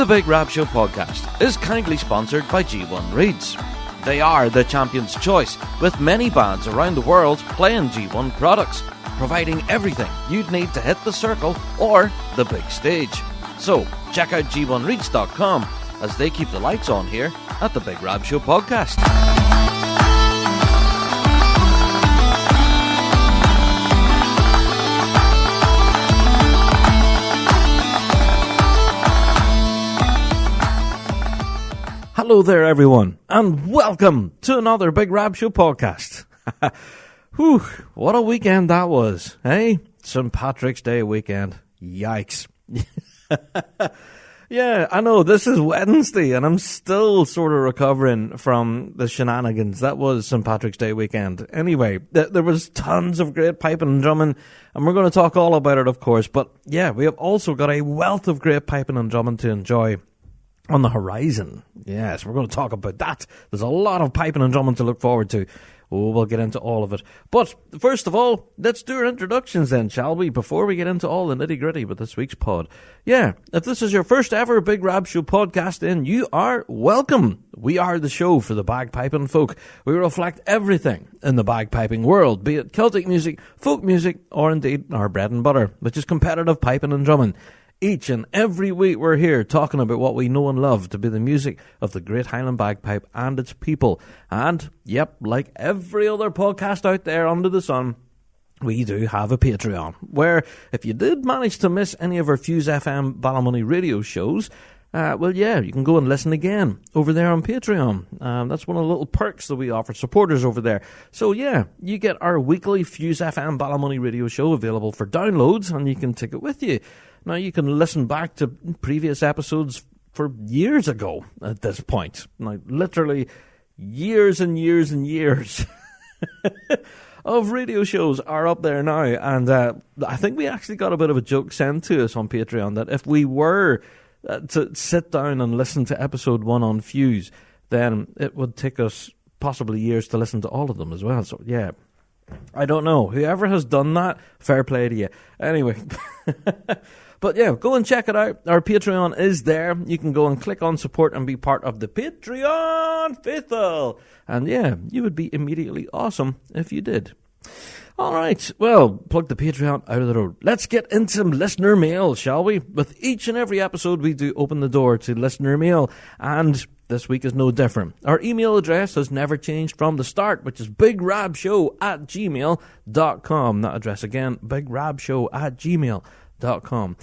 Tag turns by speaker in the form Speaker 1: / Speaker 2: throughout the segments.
Speaker 1: Big Rab Show Podcast is kindly sponsored by G1 Reeds. They are the champion's choice, with many bands around the world playing G1 products, providing everything you'd need to hit the circle or the big stage. So, check out g1reeds.com as they keep the lights on here at the Big Rab Show Podcast. Hello there, everyone, and welcome to another Big Rab Show podcast. Whew, what a weekend that was, eh? St. Patrick's Day weekend. Yikes. Yeah, I know, this is Wednesday, and I'm still sort of recovering from the shenanigans. That was St. Patrick's Day weekend. Anyway, there was tons of great piping and drumming, and we're going to talk all about it, of course. But yeah, we have also got a wealth of great piping and drumming to enjoy on the horizon. Yes, we're going to talk about that. There's a lot of piping and drumming to look forward to. Oh, we'll get into all of it. But first of all, let's do our introductions then, shall we? Before we get into all the nitty-gritty with this week's pod. Yeah, if this is your first ever Big Rab Show podcast, then you are welcome. We are the show for the bagpiping folk. We reflect everything in the bagpiping world, be it Celtic music, folk music, or indeed our bread and butter, which is competitive piping and drumming. Each and every week we're here talking about what we know and love to be the music of the Great Highland Bagpipe and its people. And, yep, like every other podcast out there under the sun, we do have a Patreon, where if you did manage to miss any of our Fuse FM Ballymoney radio shows, well, yeah, you can go and listen again over there on Patreon. That's one of the little perks that we offer supporters over there. So, yeah, you get our weekly Fuse FM Ballymoney radio show available for downloads, and you can take it with you. Now, you can listen back to previous episodes for years ago at this point. Like, literally years and years and years of radio shows are up there now. And I think we actually got a bit of a joke sent to us on Patreon that if we were to sit down and listen to episode 1 on Fuse, then it would take us possibly years to listen to all of them as well. So, yeah, I don't know. Whoever has done that, fair play to you. Anyway. But yeah, go and check it out. Our Patreon is there. You can go and click on support and be part of the Patreon faithful. And yeah, you would be immediately awesome if you did. All right, well, plug the Patreon out of the road. Let's get into some listener mail, shall we? With each and every episode, we do open the door to listener mail. And this week is no different. Our email address has never changed from the start, which is bigrabshow@gmail.com. That address again, bigrabshow@gmail.com.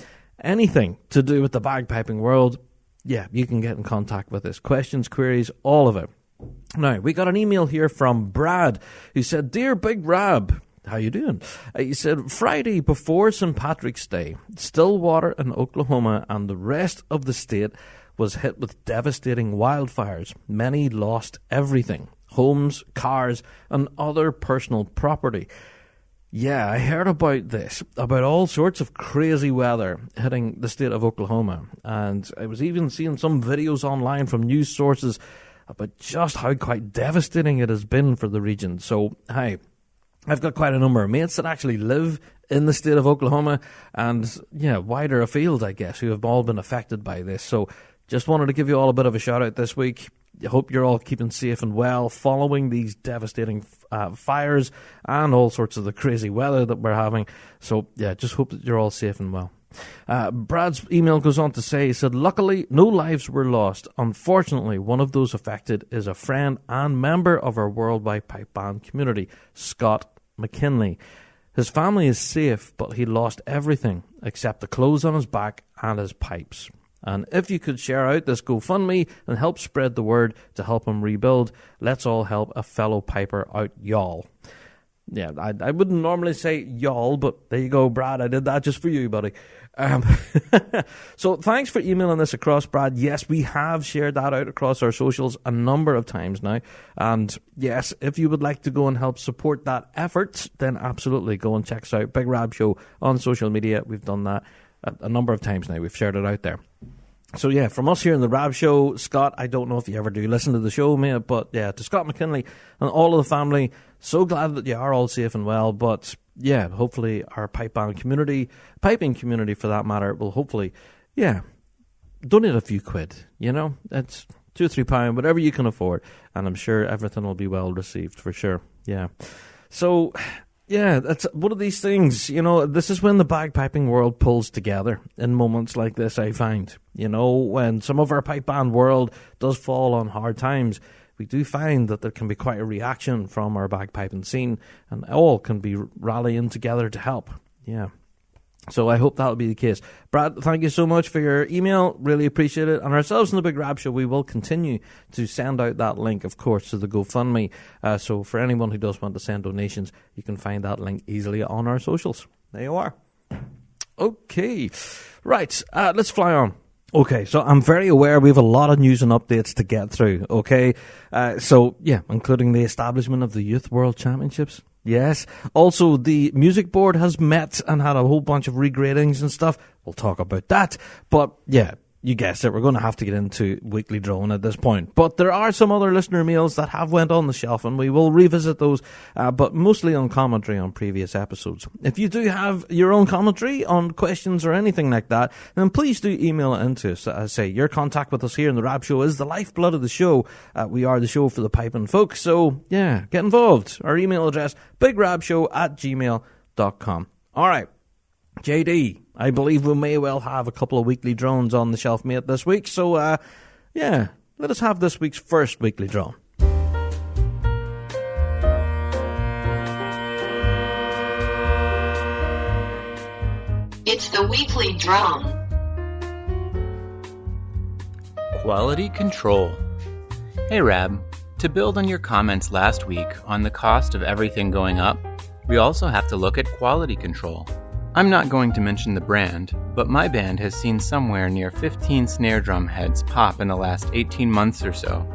Speaker 1: Anything to do with the bagpiping world, yeah, you can get in contact with us. Questions, queries, all of it. Now, we got an email here from Brad, who said, "Dear Big Rab, how you doing?" He said, "Friday before St. Patrick's Day, Stillwater in Oklahoma and the rest of the state was hit with devastating wildfires. Many lost everything, homes, cars, and other personal property." Yeah, I heard about this, about all sorts of crazy weather hitting the state of Oklahoma. And I was even seeing some videos online from news sources about just how quite devastating it has been for the region. So, hi, I've got quite a number of mates that actually live in the state of Oklahoma and, yeah, wider afield, I guess, who have all been affected by this. So, just wanted to give you all a bit of a shout out this week. I hope you're all keeping safe and well following these devastating fires and all sorts of the crazy weather that we're having. So, yeah, just hope that you're all safe and well. Brad's email goes on to say, he said, "Luckily, no lives were lost. Unfortunately, one of those affected is a friend and member of our worldwide pipe band community, Scott McKinley. His family is safe, but he lost everything except the clothes on his back and his pipes. And if you could share out this GoFundMe and help spread the word to help him rebuild, let's all help a fellow piper out, y'all." Yeah, I wouldn't normally say y'all, but there you go, Brad. I did that just for you, buddy. So thanks for emailing this across, Brad. Yes, we have shared that out across our socials a number of times now. And yes, if you would like to go and help support that effort, then absolutely go and check us out. Big Rab Show on social media. We've done that a number of times now. We've shared it out there. So yeah, from us here in the Rab Show, Scott, I don't know if you ever do listen to the show, mate, but yeah, to Scott McKinley and all of the family, so glad that you are all safe and well. But yeah, hopefully our piping community for that matter, will hopefully, yeah, donate a few quid, you know? It's £2 or £3, whatever you can afford, and I'm sure everything will be well received for sure. Yeah. So, yeah, that's one of these things, you know, this is when the bagpiping world pulls together in moments like this, I find. You know, when some of our pipe band world does fall on hard times, we do find that there can be quite a reaction from our bagpiping scene, and all can be rallying together to help. Yeah. So I hope that'll be the case. Brad, thank you so much for your email. Really appreciate it. And ourselves in the Big Rab Show, we will continue to send out that link, of course, to the GoFundMe. So for anyone who does want to send donations, you can find that link easily on our socials. There you are. Okay. Right. Let's fly on. Okay, so I'm very aware we have a lot of news and updates to get through, okay? So, yeah, including the establishment of the Youth World Championships. Yes. Also, the music board has met and had a whole bunch of regradings and stuff. We'll talk about that. But, yeah, you guessed it. We're going to have to get into Weekly Drone at this point. But there are some other listener mails that have went on the shelf, and we will revisit those, but mostly on commentary on previous episodes. If you do have your own commentary on questions or anything like that, then please do email it into us. As I say, your contact with us here in the Rab Show is the lifeblood of the show. We are the show for the piping folk. So, yeah, get involved. Our email address, bigrabshow@gmail.com. All right. JD, I believe we may well have a couple of weekly drones on the shelf, mate, this week. So, yeah, let us have this week's first weekly drone.
Speaker 2: It's the weekly drone.
Speaker 3: Quality control. Hey, Rab. To build on your comments last week on the cost of everything going up, we also have to look at quality control. I'm not going to mention the brand, but my band has seen somewhere near 15 snare drum heads pop in the last 18 months or so.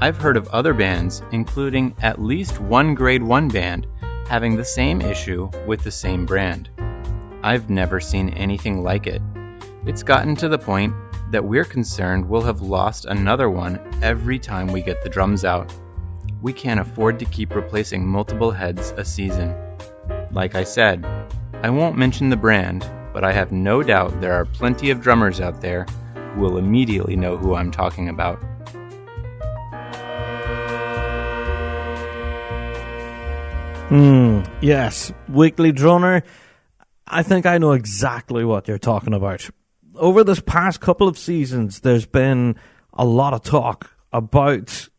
Speaker 3: I've heard of other bands, including at least one grade 1 band, having the same issue with the same brand. I've never seen anything like it. It's gotten to the point that we're concerned we'll have lost another one every time we get the drums out. We can't afford to keep replacing multiple heads a season. Like I said, I won't mention the brand, but I have no doubt there are plenty of drummers out there who will immediately know who I'm talking about.
Speaker 1: Yes, Weekly Droner, I think I know exactly what you're talking about. Over this past couple of seasons, there's been a lot of talk about,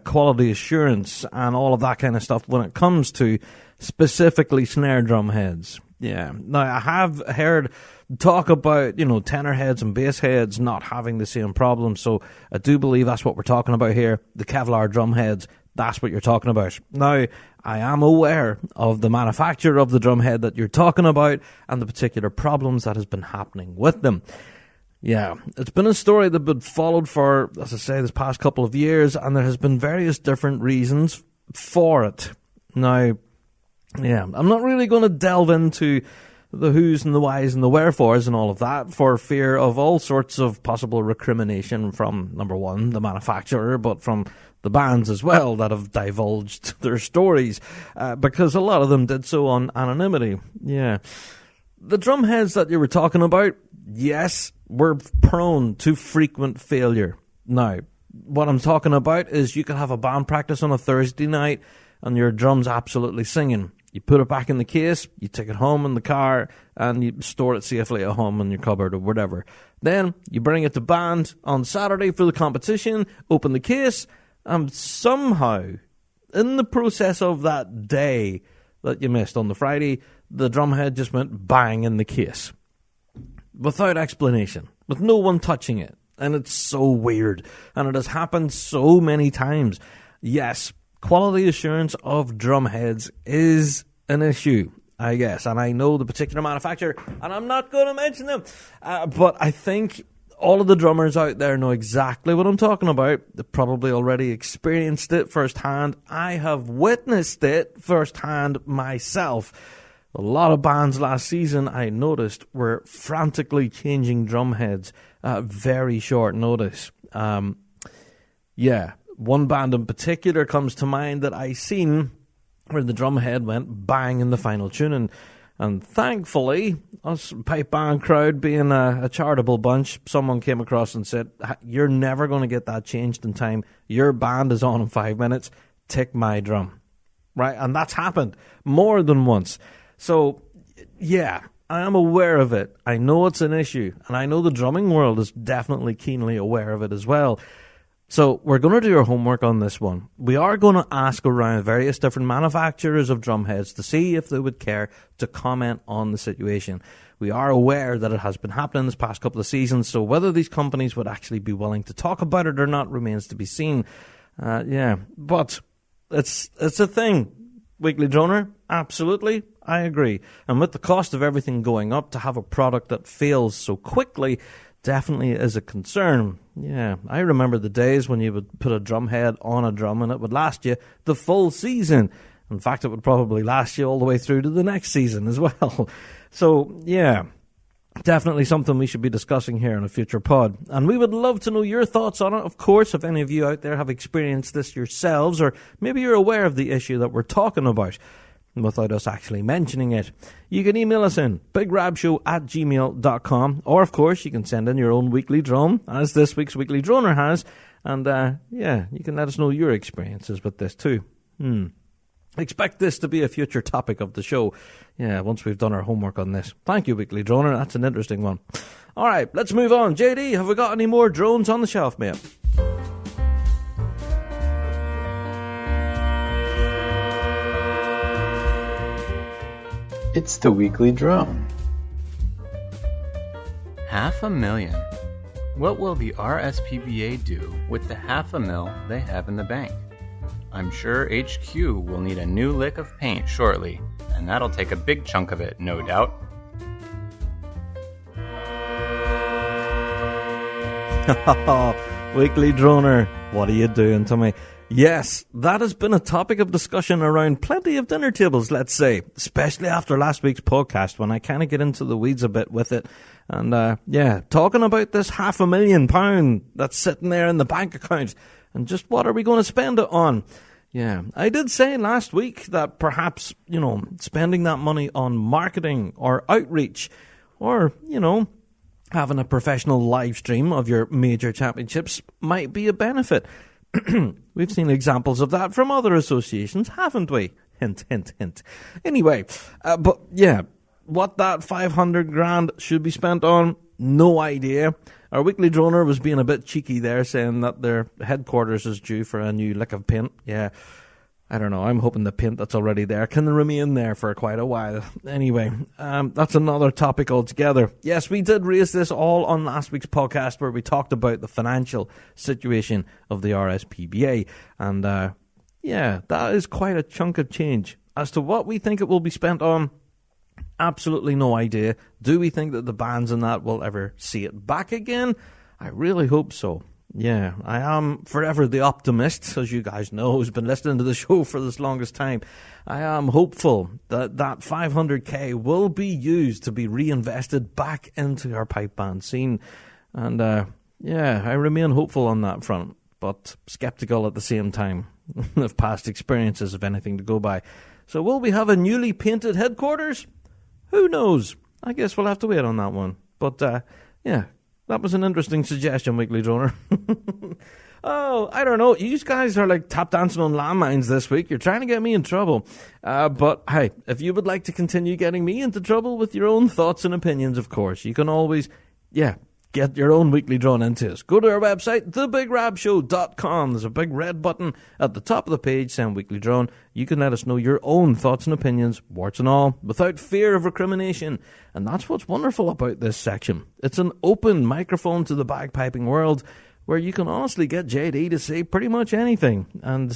Speaker 1: quality assurance and all of that kind of stuff when it comes to specifically snare drum heads. Yeah. Now, I have heard talk about, tenor heads and bass heads not having the same problem, so I do believe that's what we're talking about here. The Kevlar drum heads, that's what you're talking about. Now, I am aware of the manufacturer of the drum head that you're talking about and the particular problems that has been happening with them. Yeah, it's been a story that's been followed for, as I say, this past couple of years, and there has been various different reasons for it. Now, yeah, I'm not really going to delve into the who's and the whys and the wherefores and all of that for fear of all sorts of possible recrimination from, number one, the manufacturer, but from the bands as well that have divulged their stories, because a lot of them did so on anonymity. Yeah. The drum heads that you were talking about, yes, were prone to frequent failure. Now, what I'm talking about is you can have a band practice on a Thursday night and your drum's absolutely singing. You put it back in the case, you take it home in the car, and you store it safely at home in your cupboard or whatever. Then you bring it to band on Saturday for the competition, open the case, and somehow, in the process of that day that you missed on the Friday, the drum head just went bang in the case. Without explanation, with no one touching it. And it's so weird. And it has happened so many times. Yes, quality assurance of drum heads is an issue, I guess. And I know the particular manufacturer, and I'm not going to mention them. But I think all of the drummers out there know exactly what I'm talking about. They've probably already experienced it firsthand. I have witnessed it firsthand myself. A lot of bands last season, I noticed, were frantically changing drum heads at very short notice. One band in particular comes to mind that I seen where the drum head went bang in the final tuning. And thankfully, us pipe band crowd being a charitable bunch, someone came across and said, you're never going to get that changed in time. Your band is on in 5 minutes. Take my drum. Right? And that's happened more than once. So, yeah, I am aware of it. I know it's an issue. And I know the drumming world is definitely keenly aware of it as well. So we're going to do our homework on this one. We are going to ask around various different manufacturers of drum heads to see if they would care to comment on the situation. We are aware that it has been happening this past couple of seasons, so whether these companies would actually be willing to talk about it or not remains to be seen. But it's a thing. Weekly Droner, absolutely, I agree. And with the cost of everything going up, to have a product that fails so quickly definitely is a concern. Yeah, I remember the days when you would put a drum head on a drum and it would last you the full season. In fact, it would probably last you all the way through to the next season as well. So, yeah, definitely something we should be discussing here in a future pod. And we would love to know your thoughts on it. Of course, if any of you out there have experienced this yourselves, or maybe you're aware of the issue that we're talking about without us actually mentioning it, you can email us in bigrabshow@gmail.com, or of course you can send in your own weekly drone, as this week's Weekly Droner has, and you can let us know your experiences with this too. Expect this to be a future topic of the show, once we've done our homework on this. Thank you, Weekly Droner, that's an interesting one. Alright, let's move on. JD, have we got any more drones on the shelf, mate?
Speaker 3: It's the Weekly Drone. $500,000. What will the RSPBA do with the $500,000 they have in the bank? I'm sure HQ will need a new lick of paint shortly, and that'll take a big chunk of it, no doubt.
Speaker 1: Weekly Droner, what are you doing to me? Yes, that has been a topic of discussion around plenty of dinner tables, let's say, especially after last week's podcast when I kind of get into the weeds a bit with it. And talking about this £500,000 that's sitting there in the bank account and just what are we going to spend it on? Yeah, I did say last week that perhaps, spending that money on marketing or outreach or, having a professional live stream of your major championships might be a benefit. We've seen examples of that from other associations, haven't we? Hint, hint, hint. Anyway, what that 500 grand should be spent on, no idea. Our Weekly Droner was being a bit cheeky there, saying that their headquarters is due for a new lick of paint. Yeah, I don't know. I'm hoping the paint that's already there can remain there for quite a while. Anyway, that's another topic altogether. Yes, we did raise this all on last week's podcast where we talked about the financial situation of the RSPBA. And, that is quite a chunk of change. As to what we think it will be spent on, absolutely no idea. Do we think that the bands in that will ever see it back again? I really hope so. Yeah, I am forever the optimist, as you guys know, who's been listening to the show for this longest time. I am hopeful that 500k will be used to be reinvested back into our pipe band scene. And, I remain hopeful on that front, but skeptical at the same time of past experiences, if anything to go by. So will we have a newly painted headquarters? Who knows? I guess we'll have to wait on that one. But, that was an interesting suggestion, Weekly Droner. Oh, I don't know. You guys are like tap dancing on landmines this week. You're trying to get me in trouble. But, hey, if you would like to continue getting me into trouble with your own thoughts and opinions, of course, you can always, get your own Weekly Drone into us. Go to our website, thebigrabshow.com. There's a big red button at the top of the page saying Weekly Drone. You can let us know your own thoughts and opinions, warts and all, without fear of recrimination. And that's what's wonderful about this section. It's an open microphone to the bagpiping world where you can honestly get JD to say pretty much anything. And,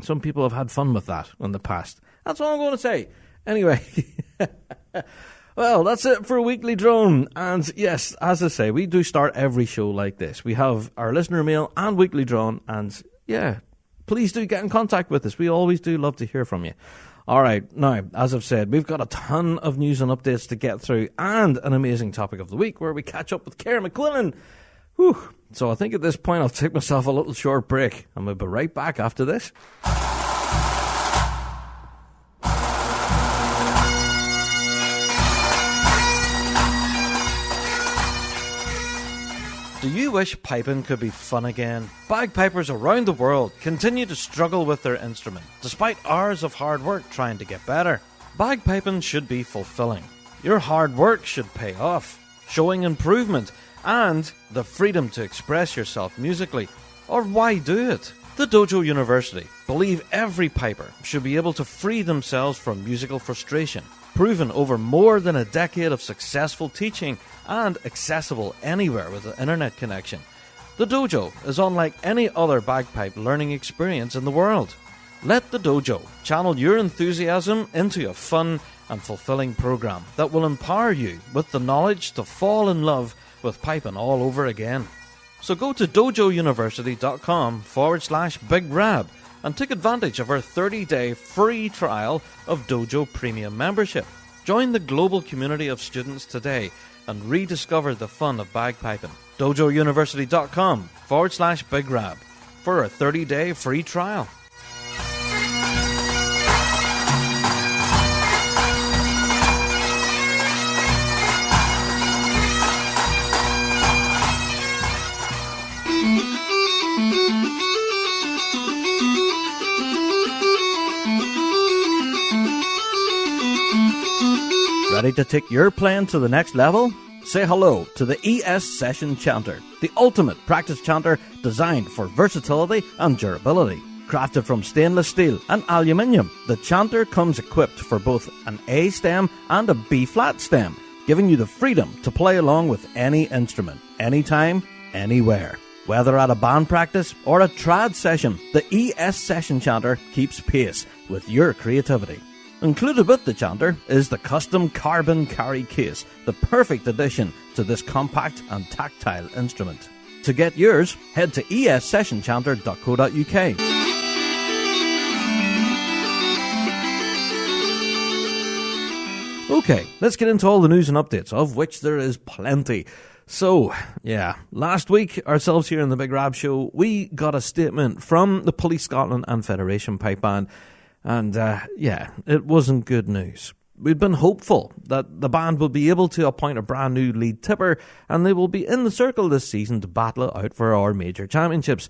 Speaker 1: some people have had fun with that in the past. That's all I'm going to say. Anyway, well, that's it for Weekly Drone. And yes, as I say, we do start every show like this. We have our listener mail and Weekly Drone. And please do get in contact with us. We always do love to hear from you. All right, now, as I've said, we've got a ton of news and updates to get through and an amazing topic of the week where we catch up with Kerr McQuillan. Whew. So I think at this point I'll take myself a little short break and we'll be right back after this. Do you wish piping could be fun again? Bagpipers around the world continue to struggle with their instrument, despite hours of hard work trying to get better. Bagpiping should be fulfilling. Your hard work should pay off, showing improvement and the freedom to express yourself musically. Or why do it? The Dojo University believe every piper should be able to free themselves from musical frustration, proven over more than a decade of successful teaching and accessible anywhere with an internet connection. The Dojo is unlike any other bagpipe learning experience in the world. Let the Dojo channel your enthusiasm into a fun and fulfilling program that will empower you with the knowledge to fall in love with piping all over again. So go to dojouniversity.com/Big Rab and take advantage of our 30-day free trial of Dojo Premium membership. Join the global community of students today and rediscover the fun of bagpiping. dojouniversity.com/Big Rab for a 30-day free trial. Ready to take your playing to the next level? Say hello to the ES Session Chanter, the ultimate practice chanter designed for versatility and durability. Crafted from stainless steel and aluminium, the chanter comes equipped for both an A stem and a B flat stem, giving you the freedom to play along with any instrument, anytime, anywhere. Whether at a band practice or a trad session, the ES Session Chanter keeps pace with your creativity. Included with the chanter is the custom carbon carry case, the perfect addition to this compact and tactile instrument. To get yours, head to essessionchanter.co.uk. Okay, let's get into all the news and updates, of which there is plenty. So, last week, ourselves here in the Big Rab Show, we got a statement from the Police Scotland and Federation Pipe Band. And, it wasn't good news. We'd been hopeful that the band would be able to appoint a brand new lead tipper and they will be in the circle this season to battle it out for our major championships.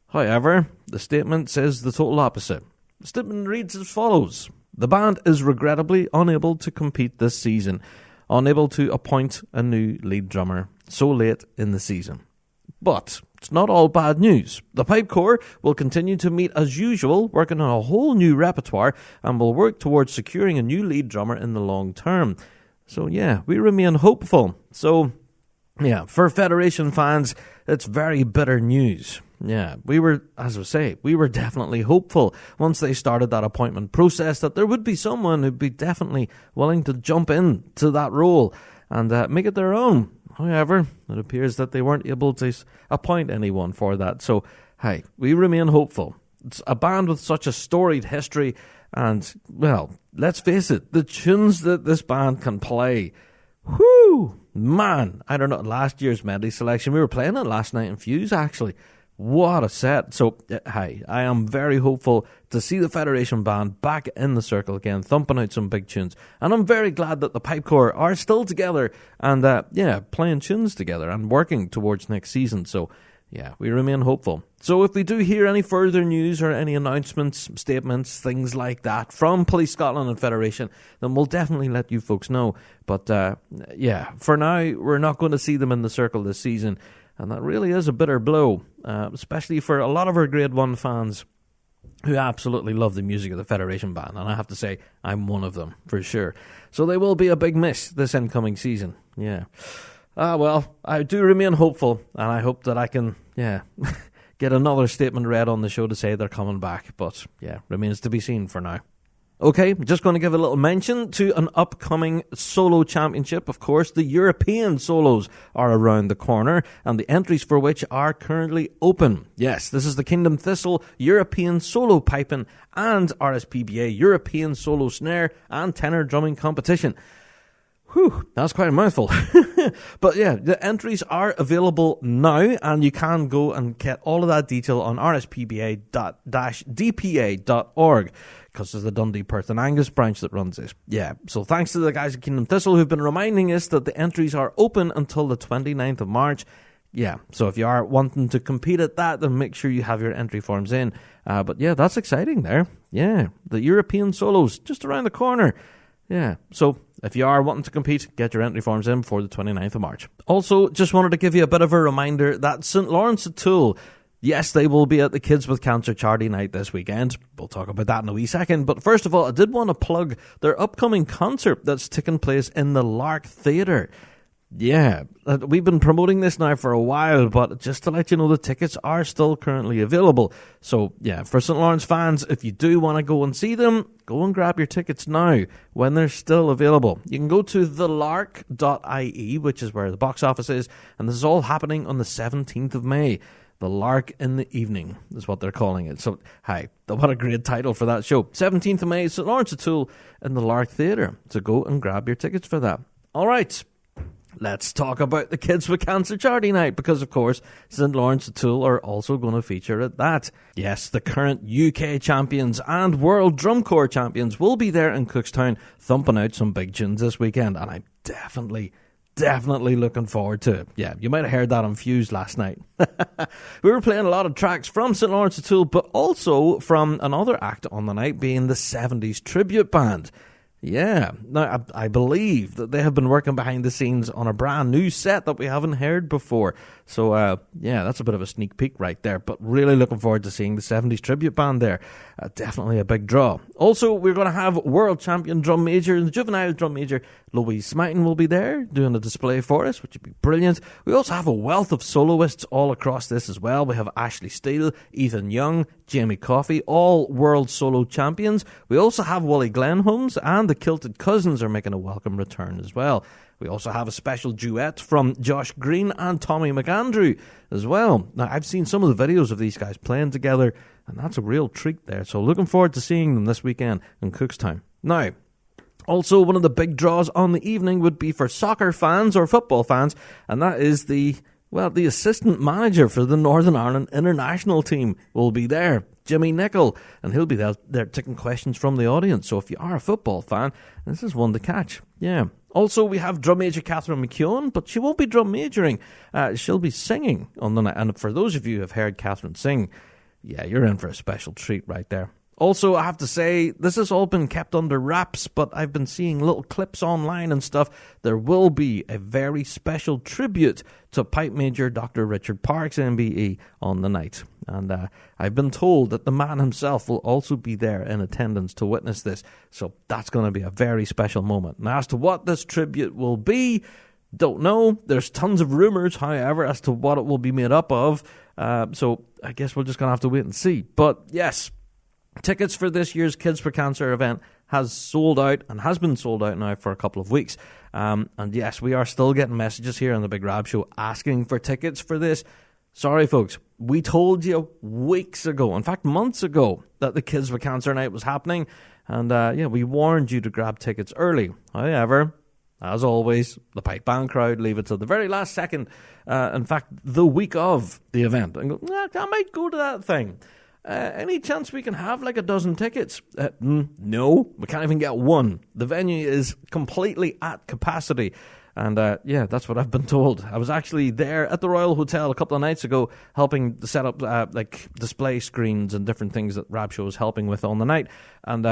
Speaker 1: However, the statement says the total opposite. The statement reads as follows. The band is regrettably unable to compete this season, unable to appoint a new lead drummer so late in the season. But it's not all bad news. The Pipe Corps will continue to meet as usual, working on a whole new repertoire, and will work towards securing a new lead drummer in the long term. So we remain hopeful. So, for Federation fans, it's very bitter news. We were definitely hopeful once they started that appointment process that there would be someone who'd be definitely willing to jump into that role and make it their own. However, it appears that they weren't able to appoint anyone for that. So, we remain hopeful. It's a band with such a storied history and, well, let's face it, the tunes that this band can play, whoo, man, I don't know, last year's medley selection, we were playing it last night in Fuse, actually. What a set. So, I am very hopeful to see the Federation band back in the circle again, thumping out some big tunes. And I'm very glad that the Pipe Corps are still together and, playing tunes together and working towards next season. So, we remain hopeful. So if we do hear any further news or any announcements, statements, things like that from Police Scotland and Federation, then we'll definitely let you folks know. But, for now, we're not going to see them in the circle this season. And that really is a bitter blow, especially for a lot of our Grade 1 fans who absolutely love the music of the Federation band. And I have to say, I'm one of them, for sure. So they will be a big miss this incoming season. Well, I do remain hopeful, and I hope that I can, get another statement read on the show to say they're coming back. But, remains to be seen for now. Okay, just going to give a little mention to an upcoming solo championship. Of course, the European solos are around the corner, and the entries for which are currently open. Yes, this is the Kingdom Thistle European Solo Piping and RSPBA European Solo Snare and Tenor Drumming Competition. Whew, that's quite a mouthful. But the entries are available now, and you can go and get all of that detail on rspba-dpa.org, because there's the Dundee, Perth and Angus branch that runs this. So thanks to the guys at Kingdom Thistle who've been reminding us that the entries are open until the 29th of March. Yeah, so if you are wanting to compete at that, then make sure you have your entry forms in. But yeah, that's exciting there. Yeah, the European solos just around the corner. Yeah, so if you are wanting to compete, get your entry forms in for the 29th of March. Also, just wanted to give you a bit of a reminder that St. Lawrence O'Toole, yes, they will be at the Kids with Cancer charity night this weekend. We'll talk about that in a wee second. But first of all, I did want to plug their upcoming concert that's taking place in the Lark Theatre. Yeah, we've been promoting this now for a while, but just to let you know, the tickets are still currently available. So, yeah, for St. Lawrence fans, if you do want to go and see them, go and grab your tickets now when they're still available. You can go to thelark.ie, which is where the box office is, and this is all happening on the 17th of May. The Lark in the Evening is what they're calling it. So, hi, what a great title for that show. 17th of May, St. Lawrence O'Toole in the Lark Theatre. So go and grab your tickets for that. All right. Let's talk about the Kids with Cancer charity night, because of course St. Lawrence O'Toole are also going to feature at that. Yes, the current UK champions and World Drum Corps champions will be there in Cookstown thumping out some big tunes this weekend, and I'm definitely looking forward to it. Yeah, you might have heard that on Fuse last night. We were playing a lot of tracks from St. Lawrence O'Toole, but also from another act on the night, being the 70s Tribute Band. Yeah, now I believe that they have been working behind the scenes on a brand new set that we haven't heard before. So, yeah, that's a bit of a sneak peek right there. But really looking forward to seeing the 70s Tribute Band there. Definitely a big draw. Also, we're going to have World Champion Drum Major and the Juvenile Drum Major, Louise Smighton, will be there doing a display for us, which would be brilliant. We also have a wealth of soloists all across this as well. We have Ashley Steele, Ethan Young, Jamie Coffey, all world solo champions. We also have Wally Glenholmes, and the Kilted Cousins are making a welcome return as well. We also have a special duet from Josh Green and Tommy McAndrew as well. Now, I've seen some of the videos of these guys playing together, and that's a real treat there. So looking forward to seeing them this weekend in Cookstown. Now, also one of the big draws on the evening would be for soccer fans or football fans, and that is the assistant manager for the Northern Ireland international team will be there, Jimmy Nicholl, and he'll be there taking questions from the audience. So if you are a football fan, this is one to catch. Yeah. Also, we have drum major Catherine McQuillan, but she won't be drum majoring. She'll be singing on the night. And for those of you who have heard Catherine sing, yeah, you're in for a special treat right there. Also, I have to say, this has all been kept under wraps, but I've been seeing little clips online and stuff. There will be a very special tribute to Pipe Major Dr. Richard Parks, MBE, on the night. And I've been told that the man himself will also be there in attendance to witness this. So that's going to be a very special moment. Now, as to what this tribute will be, don't know. There's tons of rumours, however, as to what it will be made up of. So I guess we're just going to have to wait and see. But yes, tickets for this year's Kids for Cancer event has sold out and has been sold out now for a couple of weeks. And yes, we are still getting messages here on the Big Rab Show asking for tickets for this. Sorry, folks. We told you weeks ago, in fact, months ago, that the Kids with Cancer night was happening. And we warned you to grab tickets early. However, as always, the pipe band crowd leave it till the very last second. In fact, the week of the event. And go, I might go to that thing. Any chance we can have like a dozen tickets? No, we can't even get one. The venue is completely at capacity. And that's what I've been told. I was actually there at the Royal Hotel a couple of nights ago helping to set up display screens and different things that Rab Show is helping with on the night. And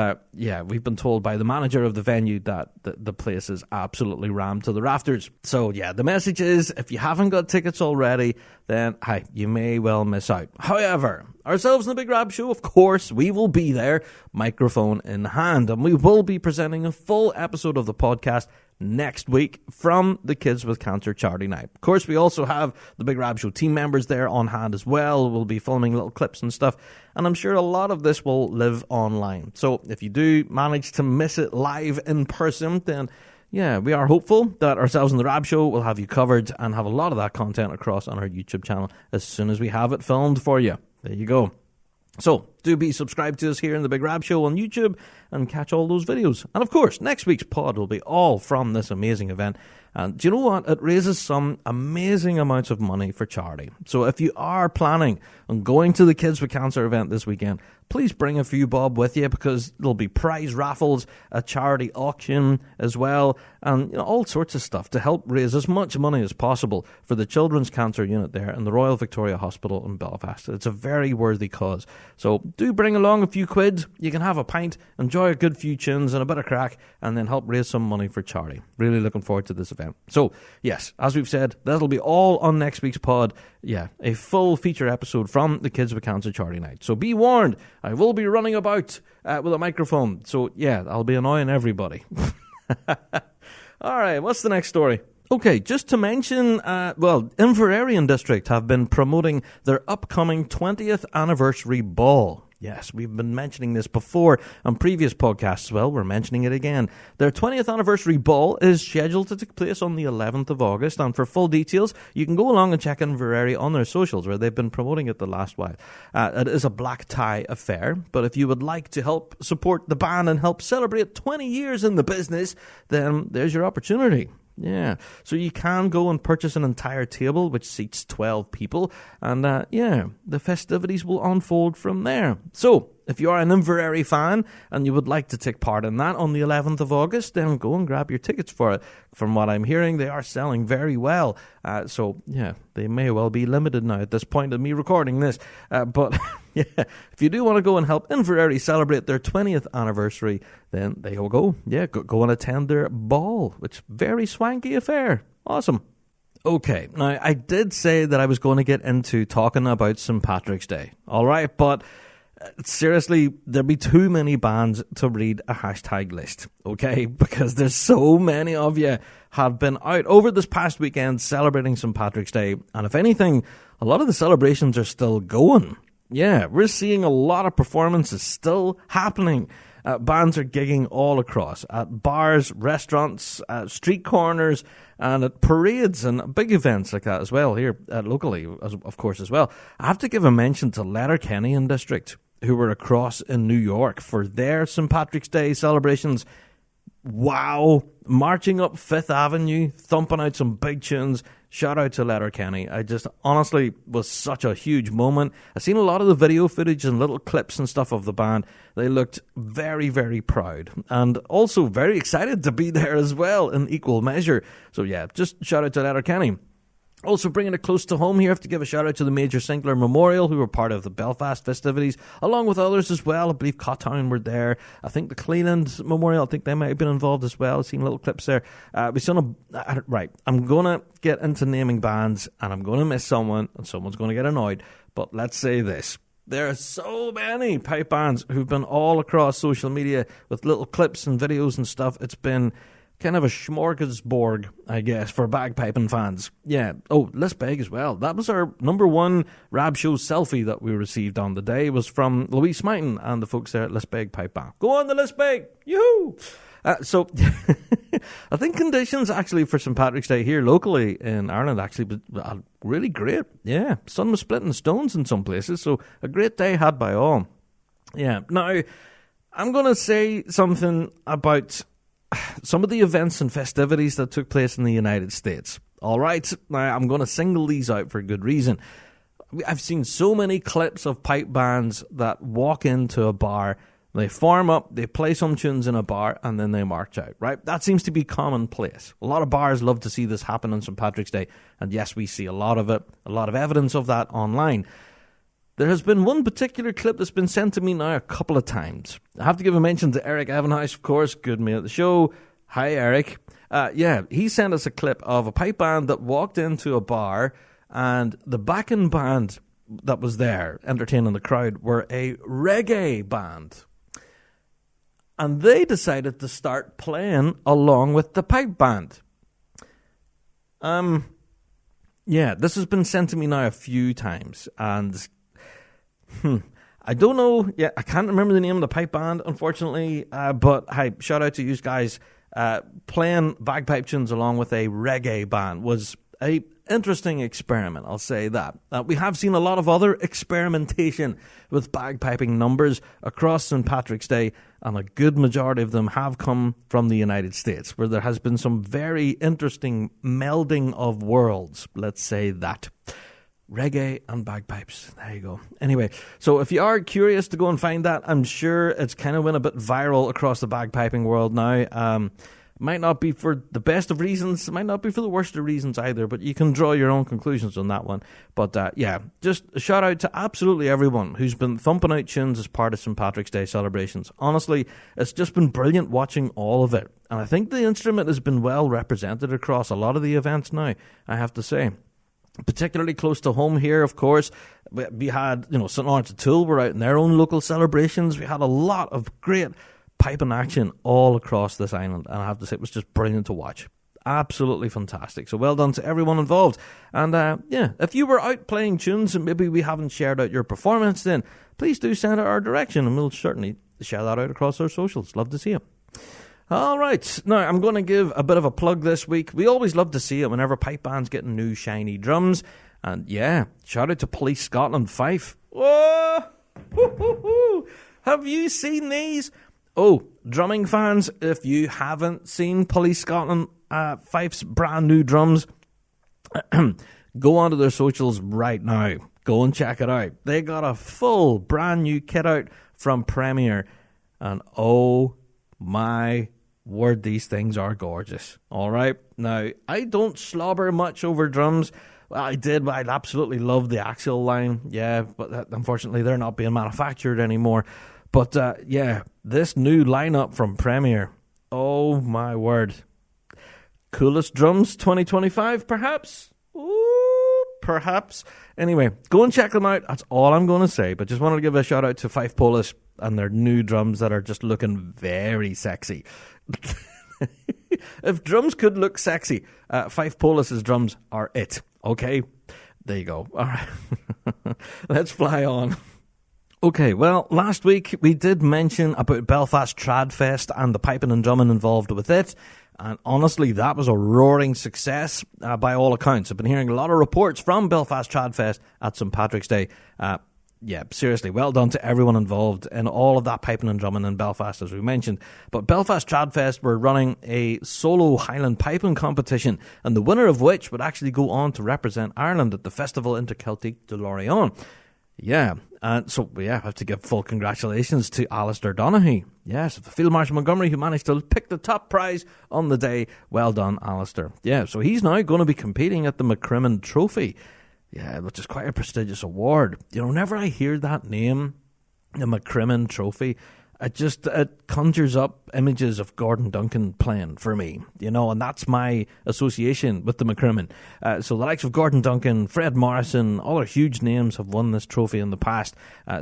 Speaker 1: we've been told by the manager of the venue that the place is absolutely rammed to the rafters. So yeah, the message is, if you haven't got tickets already, then you may well miss out. However, ourselves in the Big Rab Show, of course, we will be there, microphone in hand, and we will be presenting a full episode of the podcast next week from the Kids with Cancer charity night. Of course, we also have the Big Rab Show team members there on hand as well. We'll be filming little clips and stuff, and I'm sure a lot of this will live online. So if you do manage to miss it live in person, then yeah, we are hopeful that ourselves in the Rab Show will have you covered and have a lot of that content across on our YouTube channel as soon as we have it filmed for you. There you go. So, do be subscribed to us here in the Big Rab Show on YouTube and catch all those videos. And of course, next week's pod will be all from this amazing event. And do you know what? It raises some amazing amounts of money for charity. So if you are planning on going to the Kids with Cancer event this weekend, please bring a few bob with you, because there'll be prize raffles, a charity auction as well, and all sorts of stuff to help raise as much money as possible for the Children's Cancer Unit there in the Royal Victoria Hospital in Belfast. It's a very worthy cause. So do bring along a few quid. You can have a pint, enjoy a good few tunes and a bit of crack, and then help raise some money for charity. Really looking forward to this event. So, yes, as we've said, that'll be all on next week's pod. Yeah, a full feature episode from the Kids with Cancer Charity Night. So be warned, I will be running about with a microphone. So, yeah, I'll be annoying everybody. All right, what's the next story? Okay, just to mention, Inverarian District have been promoting their upcoming 20th anniversary ball. Yes, we've been mentioning this before on previous podcasts. Well, we're mentioning it again. Their 20th anniversary ball is scheduled to take place on the 11th of August. And for full details, you can go along and check Inverary on their socials, where they've been promoting it the last while. It is a black tie affair. But if you would like to help support the band and help celebrate 20 years in the business, then there's your opportunity. Yeah, so you can go and purchase an entire table which seats 12 people, and the festivities will unfold from there. So, if you are an Inverary fan and you would like to take part in that on the 11th of August, then go and grab your tickets for it. From what I'm hearing, they are selling very well. So, they may well be limited now at this point of me recording this. But, if you do want to go and help Inverary celebrate their 20th anniversary, then there you go. Yeah, go and attend their ball, which is a very swanky affair. Awesome. Okay, now I did say that I was going to get into talking about St. Patrick's Day. All right, but seriously, there'd be too many bands to read a hashtag list, okay? Because there's so many of you have been out over this past weekend celebrating St. Patrick's Day. And if anything, a lot of the celebrations are still going. Yeah, we're seeing a lot of performances still happening. Bands are gigging all across, at bars, restaurants, street corners, and at parades and big events like that as well, here locally, of course, as well. I have to give a mention to Letterkenny District, who were across in New York for their St. Patrick's Day celebrations. Wow, marching up Fifth Avenue, thumping out some big tunes. Shout out to Letterkenny. I just honestly was such a huge moment. I've seen a lot of the video footage and little clips and stuff of the band. They looked very, very proud and also very excited to be there as well in equal measure. So yeah, just shout out to Letterkenny. Also bringing it close to home here, I have to give a shout out to the Major Sinclair Memorial, who were part of the Belfast festivities, along with others as well. I believe Cottown were there. I think the Cleland Memorial, I think they might have been involved as well. I've seen little clips there. Right, I'm going to get into naming bands, and I'm going to miss someone, and someone's going to get annoyed. But let's say this. There are so many pipe bands who've been all across social media with little clips and videos and stuff. It's been kind of a smorgasbord, I guess, for bagpiping fans. Yeah. Oh, Lisbeg as well. That was our number one Rab Show selfie that we received on the day. It was from Louise Smighton and the folks there at Lisbeg Pipe Band. Go on the Lisbeg! Yoo-hoo! So, I think conditions actually for St. Patrick's Day here locally in Ireland actually was really great. Yeah. Sun was splitting stones in some places, so a great day had by all. Yeah. Now, I'm going to say something about some of the events and festivities that took place in the United States. All right, now I'm going to single these out for good reason. I've seen so many clips of pipe bands that walk into a bar, they form up, they play some tunes in a bar, and then they march out, right? That seems to be commonplace. A lot of bars love to see this happen on St. Patrick's Day, and yes, we see a lot of it, a lot of evidence of that online. There has been one particular clip that's been sent to me now a couple of times. I have to give a mention to Eric Evanhouse, of course, good mate of the show. Hi, Eric. He sent us a clip of a pipe band that walked into a bar, and the backing band that was there entertaining the crowd were a reggae band. And they decided to start playing along with the pipe band. This has been sent to me now a few times, and I don't know. Yeah, I can't remember the name of the pipe band, unfortunately. But hey, shout out to you guys. Playing bagpipe tunes along with a reggae band was a interesting experiment, I'll say that. We have seen a lot of other experimentation with bagpiping numbers across St. Patrick's Day, and a good majority of them have come from the United States, where there has been some very interesting melding of worlds, let's say that. Reggae and bagpipes. There you go. Anyway, so if you are curious to go and find that, I'm sure it's kind of went a bit viral across the bagpiping world now. Might not be for the best of reasons, might not be for the worst of reasons either, but you can draw your own conclusions on that one. But yeah, just a shout out to absolutely everyone who's been thumping out tunes as part of St. Patrick's Day celebrations. Honestly, it's just been brilliant watching all of it. And I think the instrument has been well represented across a lot of the events now, I have to say. Particularly close to home here, of course, we had, St. Lawrence O'Toole were out in their own local celebrations. We had a lot of great piping action all across this island, and I have to say it was just brilliant to watch. Absolutely fantastic. So well done to everyone involved. And yeah, if you were out playing tunes and maybe we haven't shared out your performance, then please do send it our direction, and we'll certainly share that out across our socials. Love to see you. All right, now I'm going to give a bit of a plug this week. We always love to see it whenever pipe bands get new shiny drums. And yeah, shout out to Police Scotland Fife. Whoa! Woo-hoo-hoo. Have you seen these? Oh, drumming fans, if you haven't seen Police Scotland Fife's brand new drums, go onto their socials right now. Go and check it out. They got a full brand new kit out from Premier, and oh my word, these things are gorgeous. All right, now I don't slobber much over drums. Well, I did, but I absolutely love the Axial line. Yeah, but unfortunately they're not being manufactured anymore. But yeah, this new lineup from Premier, oh my word. Coolest drums 2025, perhaps? Ooh, perhaps. Anyway, go and check them out. That's all I'm going to say. But just wanted to give a shout out to Fife Police and their new drums that are just looking very sexy. If drums could look sexy, Fife Police's drums are it. Okay? There you go. All right. Let's fly on. Okay, well, last week we did mention about Belfast Tradfest and the piping and drumming involved with it. And honestly, that was a roaring success by all accounts. I've been hearing a lot of reports from Belfast Tradfest at St. Patrick's Day. Yeah, seriously, well done to everyone involved in all of that piping and drumming in Belfast, as we mentioned. But Belfast Tradfest were running a solo Highland piping competition, and the winner of which would actually go on to represent Ireland at the Festival Interceltic de Lorient. Yeah, and so I have to give full congratulations to Alistair Donaghy. Yes, the Field Marshal Montgomery, who managed to pick the top prize on the day. Well done, Alistair. Yeah, so he's now going to be competing at the McCrimmon Trophy. Yeah, which is quite a prestigious award. Whenever I hear that name, the McCrimmon Trophy, it conjures up images of Gordon Duncan playing for me, and that's my association with the McCrimmon. So the likes of Gordon Duncan, Fred Morrison, other huge names have won this trophy in the past.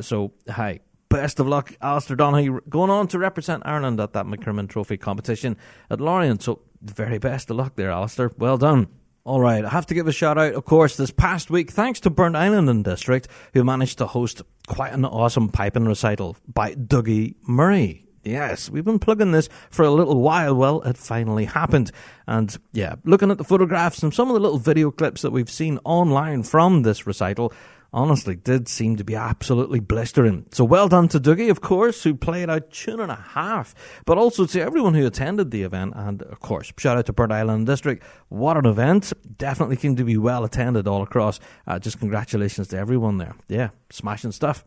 Speaker 1: So, hi, best of luck, Alistair Donaghy, going on to represent Ireland at that McCrimmon Trophy competition at Lorient. So, very best of luck there, Alistair. Well done. All right, I have to give a shout out, of course, this past week, thanks to Burnt Island and District, who managed to host quite an awesome piping recital by Dougie Murray. Yes, we've been plugging this for a little while. Well, it finally happened. And yeah, looking at the photographs and some of the little video clips that we've seen online from this recital, honestly did seem to be absolutely blistering. So well done to Dougie, of course, who played a tune and a half, but also to everyone who attended the event. And of course, shout out to Burnt Island District. What an event. Definitely seemed to be well attended all across. Just congratulations to everyone there. Yeah, smashing stuff.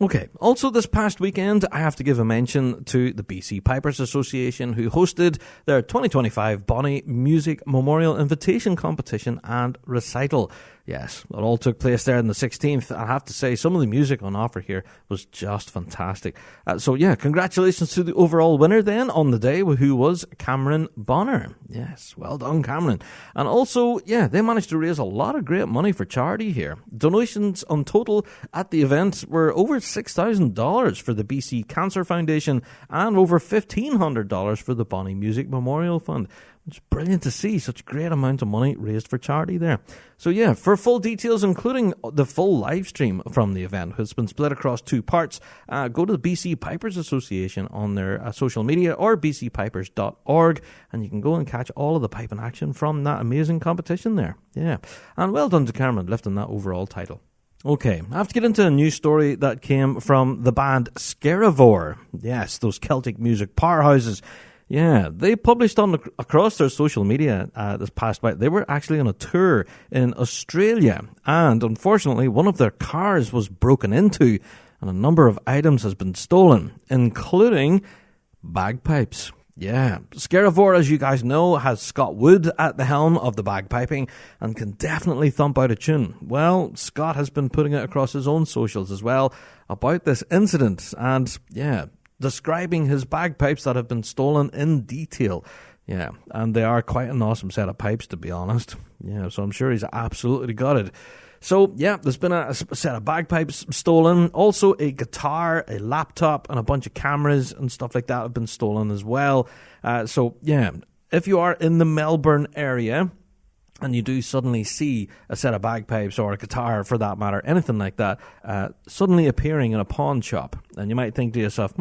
Speaker 1: Okay, also this past weekend, I have to give a mention to the BC Pipers Association, who hosted their 2025 Bonnie Music Memorial Invitation Competition and Recital. Yes, it all took place there on the 16th. I have to say, some of the music on offer here was just fantastic. So yeah, congratulations to the overall winner then on the day, who was Cameron Bonner. Yes, well done, Cameron. And also, yeah, they managed to raise a lot of great money for charity here. Donations on total at the event were over $6,000 for the BC Cancer Foundation and over $1,500 for the Bonnie Music Memorial Fund. It's brilliant to see such a great amount of money raised for charity there. So yeah, for full details, including the full live stream from the event, it's been split across 2 parts, go to the BC Pipers Association on their social media or bcpipers.org, and you can go and catch all of the piping action from that amazing competition there. Yeah, and well done to Cameron lifting that overall title. Okay, I have to get into a news story that came from the band Scaravore. Yes, those Celtic music powerhouses. Yeah, they published across their social media this past week. They were actually on a tour in Australia, and unfortunately one of their cars was broken into and a number of items has been stolen, including bagpipes. Yeah, Scaravore, as you guys know, has Scott Wood at the helm of the bagpiping and can definitely thump out a tune. Well, Scott has been putting it across his own socials as well about this incident, and yeah, describing his bagpipes that have been stolen in detail. Yeah, and they are quite an awesome set of pipes, to be honest. Yeah, so I'm sure he's absolutely got it. So, yeah, there's been a set of bagpipes stolen. Also, a guitar, a laptop, and a bunch of cameras and stuff like that have been stolen as well. So, yeah, if you are in the Melbourne area and you do suddenly see a set of bagpipes or a guitar, for that matter, anything like that, suddenly appearing in a pawn shop, and you might think to yourself,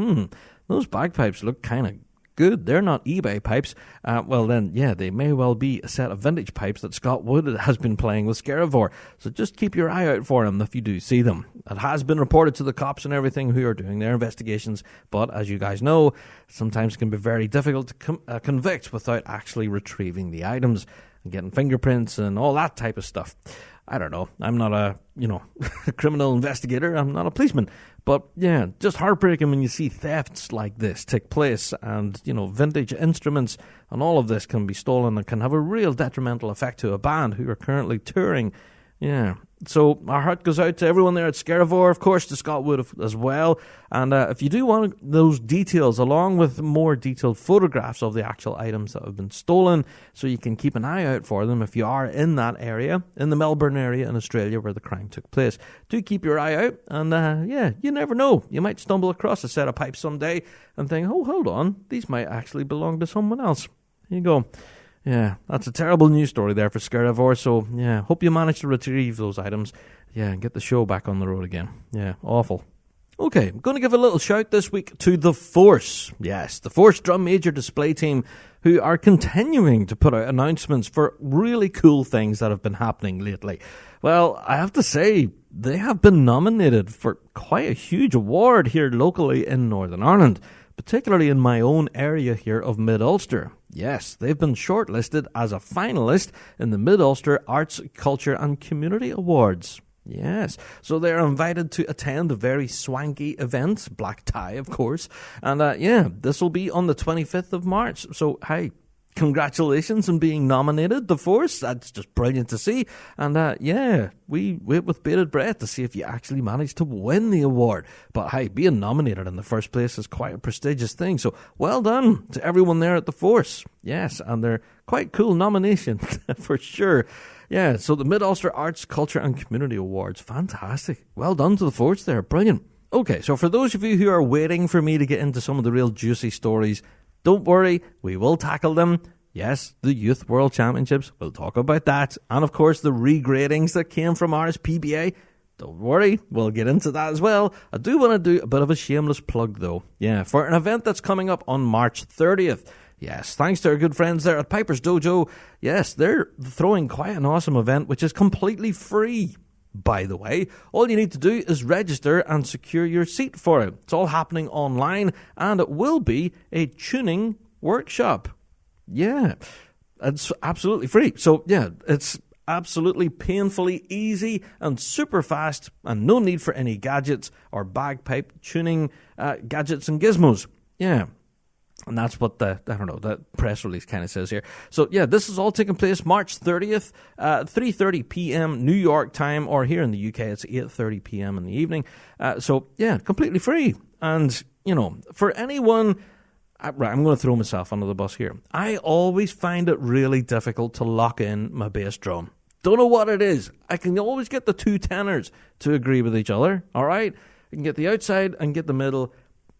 Speaker 1: those bagpipes look kind of good. They're not eBay pipes. Well, then, yeah, they may well be a set of vintage pipes that Scott Wood has been playing with Scaravore. So just keep your eye out for them if you do see them. It has been reported to the cops and everything who are doing their investigations, but as you guys know, sometimes it can be very difficult to convict without actually retrieving the items and getting fingerprints and all that type of stuff. I don't know. I'm not a, criminal investigator. I'm not a policeman. But, yeah, just heartbreaking when you see thefts like this take place and, vintage instruments and all of this can be stolen and can have a real detrimental effect to a band who are currently touring. Yeah. So our heart goes out to everyone there at Scaravore, of course, to Scott Wood as well. And if you do want those details, along with more detailed photographs of the actual items that have been stolen, so you can keep an eye out for them if you are in that area, in the Melbourne area in Australia where the crime took place. Do keep your eye out, and yeah, you never know. You might stumble across a set of pipes someday and think, oh, hold on, these might actually belong to someone else. Here you go. Yeah, that's a terrible news story there for Scaravore, so yeah, hope you manage to retrieve those items, yeah, and get the show back on the road again. Yeah, awful. Okay, I'm going to give a little shout this week to The Force. Yes, The Force Drum Major Display Team, who are continuing to put out announcements for really cool things that have been happening lately. Well, I have to say, they have been nominated for quite a huge award here locally in Northern Ireland, particularly in my own area here of Mid-Ulster. Yes, they've been shortlisted as a finalist in the Mid-Ulster Arts, Culture and Community Awards. Yes, so they're invited to attend a very swanky event, black tie, of course. And yeah, this will be on the 25th of March. So, hey, congratulations on being nominated, The Force. That's just brilliant to see. And yeah, we wait with bated breath to see if you actually manage to win the award. But hey, being nominated in the first place is quite a prestigious thing. So well done to everyone there at The Force. Yes, and they're quite cool nomination for sure. Yeah, so the Mid-Ulster Arts, Culture and Community Awards. Fantastic. Well done to The Force there. Brilliant. Okay, so for those of you who are waiting for me to get into some of the real juicy stories, don't worry, we will tackle them. Yes, the Youth World Championships, we'll talk about that. And of course, the regradings that came from RSPBA. Don't worry, we'll get into that as well. I do want to do a bit of a shameless plug though. Yeah, for an event that's coming up on March 30th. Yes, thanks to our good friends there at Piper's Dojo. Yes, they're throwing quite an awesome event, which is completely free. By the way, all you need to do is register and secure your seat for it. It's all happening online, and it will be a tuning workshop. Yeah, it's absolutely free. So, yeah, it's absolutely painfully easy and super fast, and no need for any gadgets or bagpipe tuning gadgets and gizmos. Yeah. And that's what the press release kind of says here. So, yeah, this is all taking place March 30th, 3:30 p.m. New York time, or here in the UK, it's 8:30 p.m. in the evening. So, yeah, completely free. And, for anyone, right, I'm going to throw myself under the bus here. I always find it really difficult to lock in my bass drum. Don't know what it is. I can always get the two tenors to agree with each other, all right? I can get the outside and get the middle.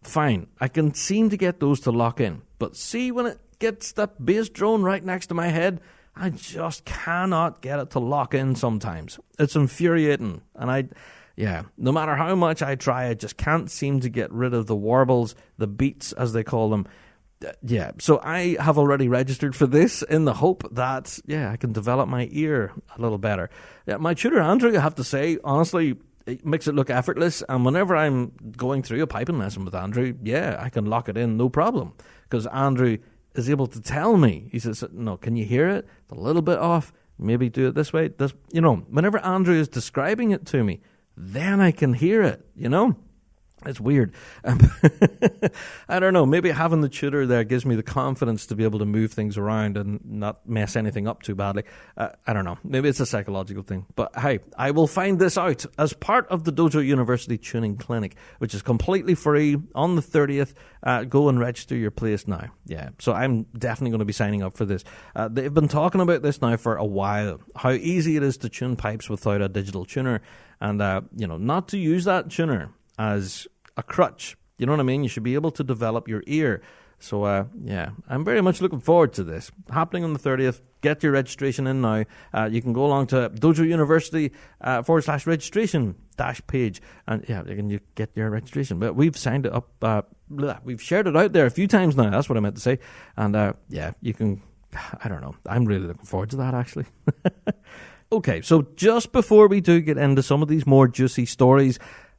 Speaker 1: Fine. I can seem to get those to lock in. But see, when it gets that bass drone right next to my head, I just cannot get it to lock in sometimes. It's infuriating. And no matter how much I try, I just can't seem to get rid of the warbles, the beats as they call them. So I have already registered for this in the hope that, I can develop my ear a little better. My tutor, Andrew, I have to say, honestly, it makes it look effortless. And whenever I'm going through a piping lesson with Andrew, I can lock it in, no problem. Because Andrew is able to tell me. He says, no, can you hear it? It's a little bit off. Maybe do it this way. This, whenever Andrew is describing it to me, then I can hear it, It's weird. I don't know. Maybe having the tutor there gives me the confidence to be able to move things around and not mess anything up too badly. I don't know. Maybe it's a psychological thing. But hey, I will find this out as part of the Dojo University Tuning Clinic, which is completely free on the 30th. Go and register your place now. So I'm definitely going to be signing up for this. They've been talking about this now for a while, how easy it is to tune pipes without a digital tuner and, not to use that tuner as a crutch. You know what I mean? You should be able to develop your ear. So, I'm very much looking forward to this. Happening on the 30th. Get your registration in now. You can go along to Dojo University /registration page. And, you get your registration. But we've signed it up. We've shared it out there a few times now. That's what I meant to say. And, you can... I don't know. I'm really looking forward to that, actually. Okay, so just before we do get into some of these more juicy stories,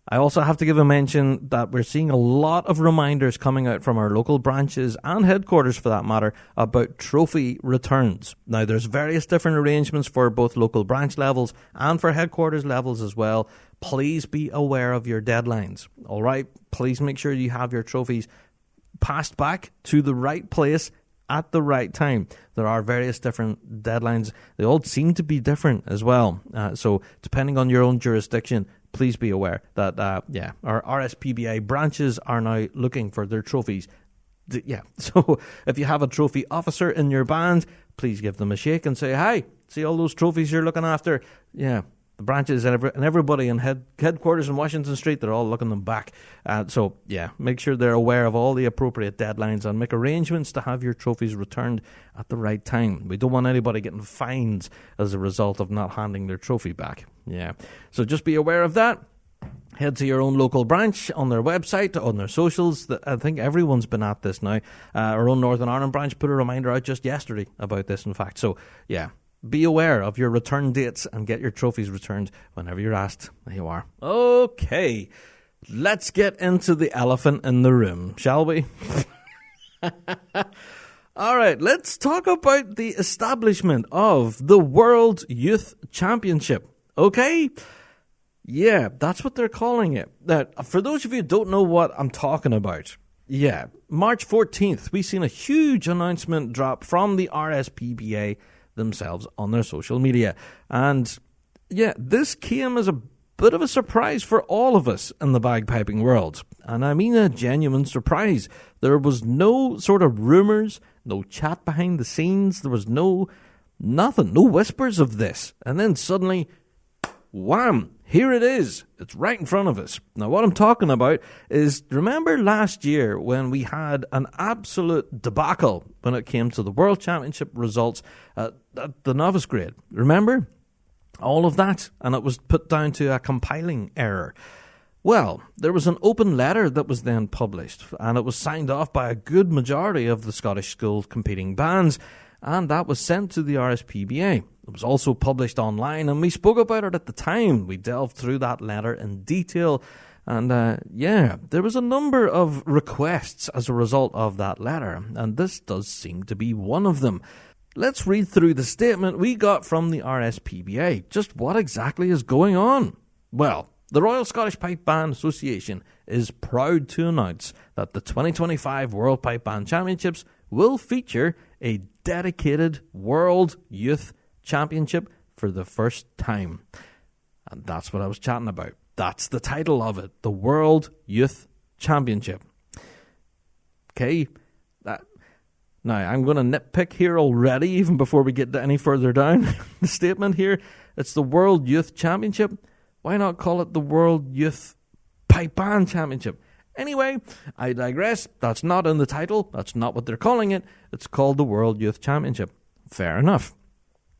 Speaker 1: I also have to give a mention that we're seeing a lot of reminders coming out from our local branches and headquarters, for that matter, about trophy returns. Now, there's various different arrangements for both local branch levels and for headquarters levels as well. Please be aware of your deadlines, all right? Please make sure you have your trophies passed back to the right place at the right time. There are various different deadlines. They all seem to be different as well. So depending on your own jurisdiction, please be aware that, our RSPBA branches are now looking for their trophies. So if you have a trophy officer in your band, please give them a shake and say, hi, see all those trophies you're looking after? The branches and everybody in headquarters in Washington Street, they're all looking them back. Make sure they're aware of all the appropriate deadlines and make arrangements to have your trophies returned at the right time. We don't want anybody getting fines as a result of not handing their trophy back. So just be aware of that. Head to your own local branch on their website, on their socials. I think everyone's been at this now. Our own Northern Ireland branch put a reminder out just yesterday about this, in fact. So, be aware of your return dates and get your trophies returned whenever you're asked. There you are. Okay, let's get into the elephant in the room, shall we? All right, let's talk about the establishment of the World Youth Championship. Okay? That's what they're calling it. Now, for those of you who don't know what I'm talking about, March 14th, we've seen a huge announcement drop from the RSPBA themselves on their social media. And this came as a bit of a surprise for all of us in the bagpiping world. And I mean a genuine surprise. There was no sort of rumours, no chat behind the scenes. There was nothing, no whispers of this. And then suddenly, wham, here it is. It's right in front of us. Now, what I'm talking about is, remember last year when we had an absolute debacle when it came to the World Championship results at the novice grade? Remember? All of that. And it was put down to a compiling error. Well, there was an open letter that was then published, and it was signed off by a good majority of the Scottish school competing bands, and that was sent to the RSPBA. It was also published online, and we spoke about it at the time. We delved through that letter in detail, and there was a number of requests as a result of that letter, and this does seem to be one of them. Let's read through the statement we got from the RSPBA. Just what exactly is going on? Well, the Royal Scottish Pipe Band Association is proud to announce that the 2025 World Pipe Band Championships will feature a dedicated World Youth Championship for the first time. And that's what I was chatting about. That's the title of it, the World Youth Championship. Okay, now I'm going to nitpick here already, even before we get any further down the statement here. It's the World Youth Championship. Why not call it the World Youth Pipe Band Championship. Anyway, I digress. That's not in the title. That's not what they're calling it. It's called the World Youth Championship. Fair enough.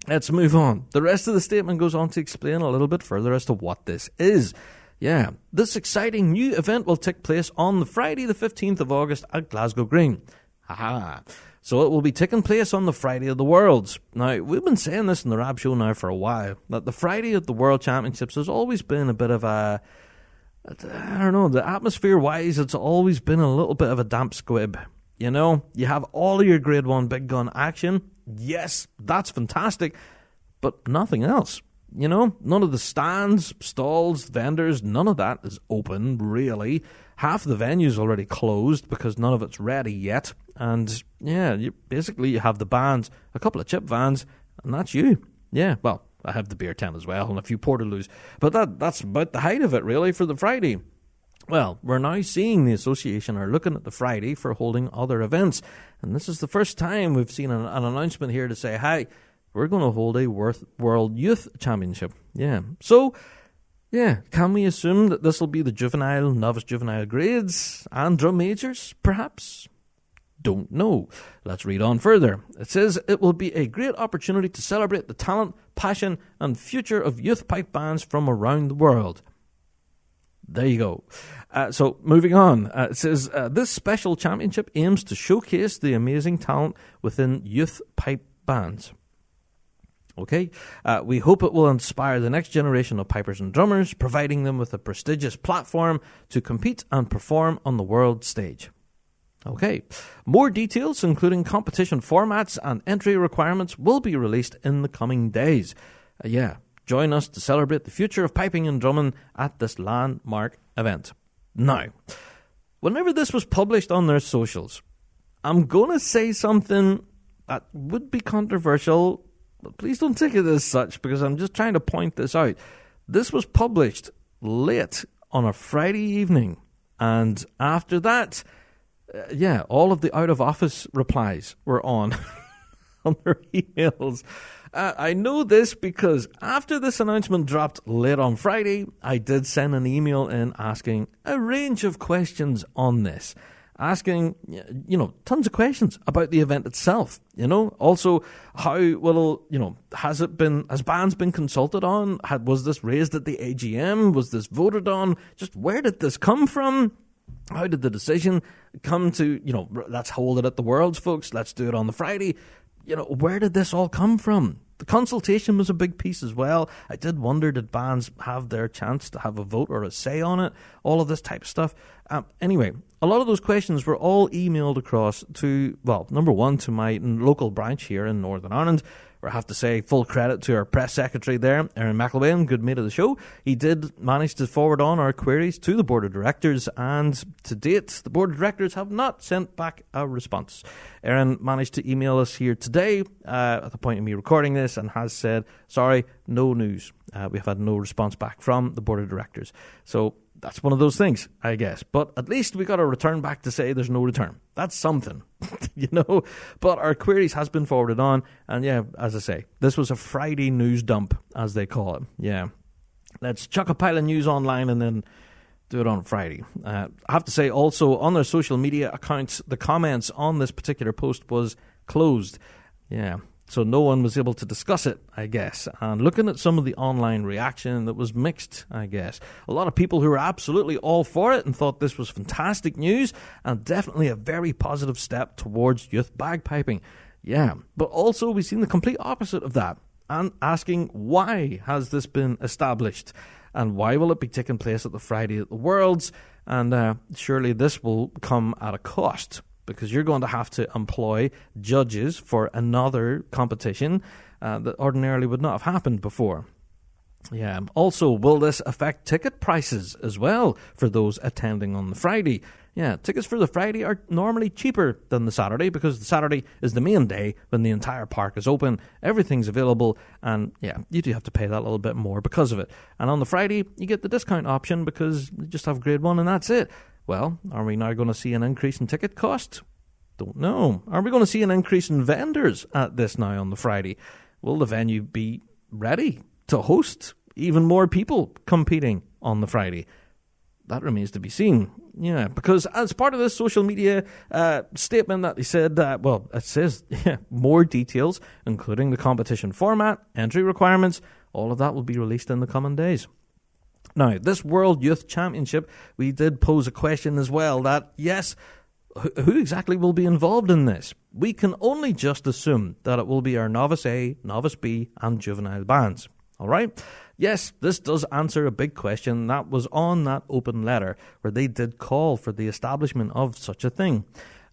Speaker 1: Let's move on. The rest of the statement goes on to explain a little bit further as to what this is. Yeah, this exciting new event will take place on the Friday the 15th of August at Glasgow Green. Haha. So it will be taking place on the Friday of the Worlds. Now, we've been saying this in the Rab Show now for a while, that the Friday of the World Championships has always been a bit of a, I don't know, the atmosphere-wise, it's always been a little bit of a damp squib. You know, you have all of your Grade 1 big gun action. Yes, that's fantastic, but nothing else. You know, none of the stands, stalls, vendors, none of that is open, really. Half the venue's already closed because none of it's ready yet. And, yeah, you have the bands, a couple of chip vans, and that's you. Yeah, well, I have the beer tent as well and a few portaloos. But that's about the height of it, really, for the Friday. Well, we're now seeing the association are looking at the Friday for holding other events. And this is the first time we've seen an announcement here to say, hey, we're going to hold a World Youth Championship. Yeah. So, yeah, can we assume that this will be the juvenile, novice juvenile grades and drum majors, perhaps? Don't know. Let's read on further. It says, it will be a great opportunity to celebrate the talent, passion and future of youth pipe bands from around the world. There you go. So moving on, it says, this special championship aims to showcase the amazing talent within youth pipe bands. Okay, we hope it will inspire the next generation of pipers and drummers, providing them with a prestigious platform to compete and perform on the world stage. Okay, more details, including competition formats and entry requirements, will be released in the coming days. Join us to celebrate the future of piping and drumming at this landmark event. Now, whenever this was published on their socials, I'm going to say something that would be controversial, but please don't take it as such because I'm just trying to point this out. This was published late on a Friday evening, and after that, all of the out-of-office replies were on their emails. I know this because after this announcement dropped late on Friday, I did send an email in asking a range of questions on this. Asking, tons of questions about the event itself, Also, how will, has bands been consulted on? Was this raised at the AGM? Was this voted on? Just where did this come from? How did the decision come to, let's hold it at the Worlds, folks. Let's do it on the Friday. Where did this all come from? The consultation was a big piece as well. I did wonder, did bands have their chance to have a vote or a say on it? All of this type of stuff. Anyway, a lot of those questions were all emailed across to, number one, to my local branch here in Northern Ireland, where I have to say full credit to our press secretary there, Aaron McElwain, good mate of the show. He did manage to forward on our queries to the board of directors, and to date, the board of directors have not sent back a response. Aaron managed to email us here today at the point of me recording this and has said, sorry, no news. We've had no response back from the board of directors. So that's one of those things, I guess. But at least we got a return back to say there's no return. That's something, But our queries has been forwarded on. And as I say, this was a Friday news dump, as they call it. Yeah. Let's chuck a pile of news online and then do it on Friday. I have to say also, on their social media accounts, the comments on this particular post was closed. Yeah. So no one was able to discuss it, I guess. And looking at some of the online reaction, that was mixed, I guess. A lot of people who were absolutely all for it and thought this was fantastic news and definitely a very positive step towards youth bagpiping. Yeah, but also we've seen the complete opposite of that and asking, why has this been established? And why will it be taking place at the Friday at the Worlds? And surely this will come at a cost, because you're going to have to employ judges for another competition that ordinarily would not have happened before. Yeah. Also, will this affect ticket prices as well for those attending on the Friday? Yeah, tickets for the Friday are normally cheaper than the Saturday because the Saturday is the main day when the entire park is open. Everything's available, and you do have to pay that little bit more because of it. And on the Friday, you get the discount option because you just have grade 1 and that's it. Well, are we now going to see an increase in ticket cost? Don't know. Are we going to see an increase in vendors at this now on the Friday? Will the venue be ready to host even more people competing on the Friday? that remains to be seen. Yeah, because as part of this social media statement that they said that, it says more details, including the competition format, entry requirements, all of that will be released in the coming days. Now, this World Youth Championship, we did pose a question as well that, yes, who exactly will be involved in this? We can only just assume that it will be our Novice A, Novice B, and Juvenile bands. All right? Yes, this does answer a big question that was on that open letter where they did call for the establishment of such a thing.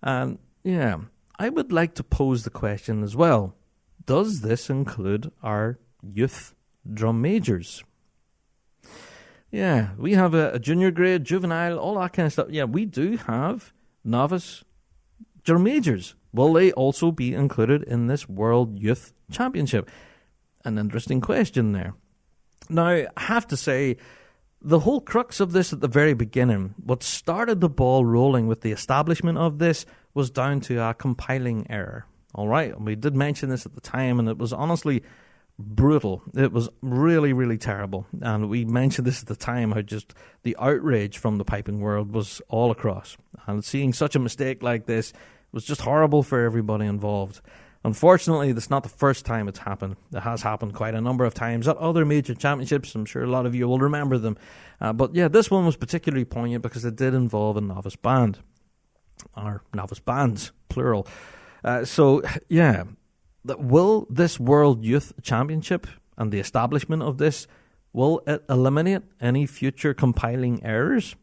Speaker 1: And, I would like to pose the question as well. Does this include our youth drum majors? Yeah, we have a junior grade, juvenile, all that kind of stuff. Yeah, we do have novice drum majors. Will they also be included in this World Youth Championship? An interesting question there. Now, I have to say, the whole crux of this at the very beginning, what started the ball rolling with the establishment of this was down to a compiling error. All right, and we did mention this at the time, and it was honestly brutal. It was really, really terrible. And we mentioned this at the time, how just the outrage from the piping world was all across. And seeing such a mistake like this was just horrible for everybody involved. Unfortunately, that's not the first time it's happened. It has happened quite a number of times at other major championships. I'm sure a lot of you will remember them. But this one was particularly poignant because it did involve a novice band. Or novice bands, plural. Will this World Youth Championship and the establishment of this, will it eliminate any future compiling errors?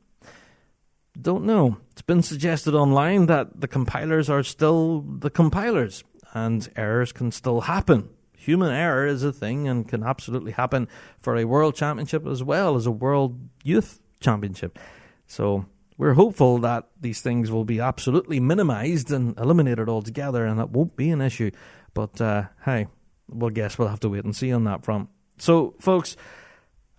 Speaker 1: Don't know. It's been suggested online that the compilers are still the compilers and errors can still happen. Human error is a thing and can absolutely happen for a World Championship as well as a World Youth Championship. So we're hopeful that these things will be absolutely minimized and eliminated altogether and that won't be an issue. But, hey, we'll have to wait and see on that front. So, folks,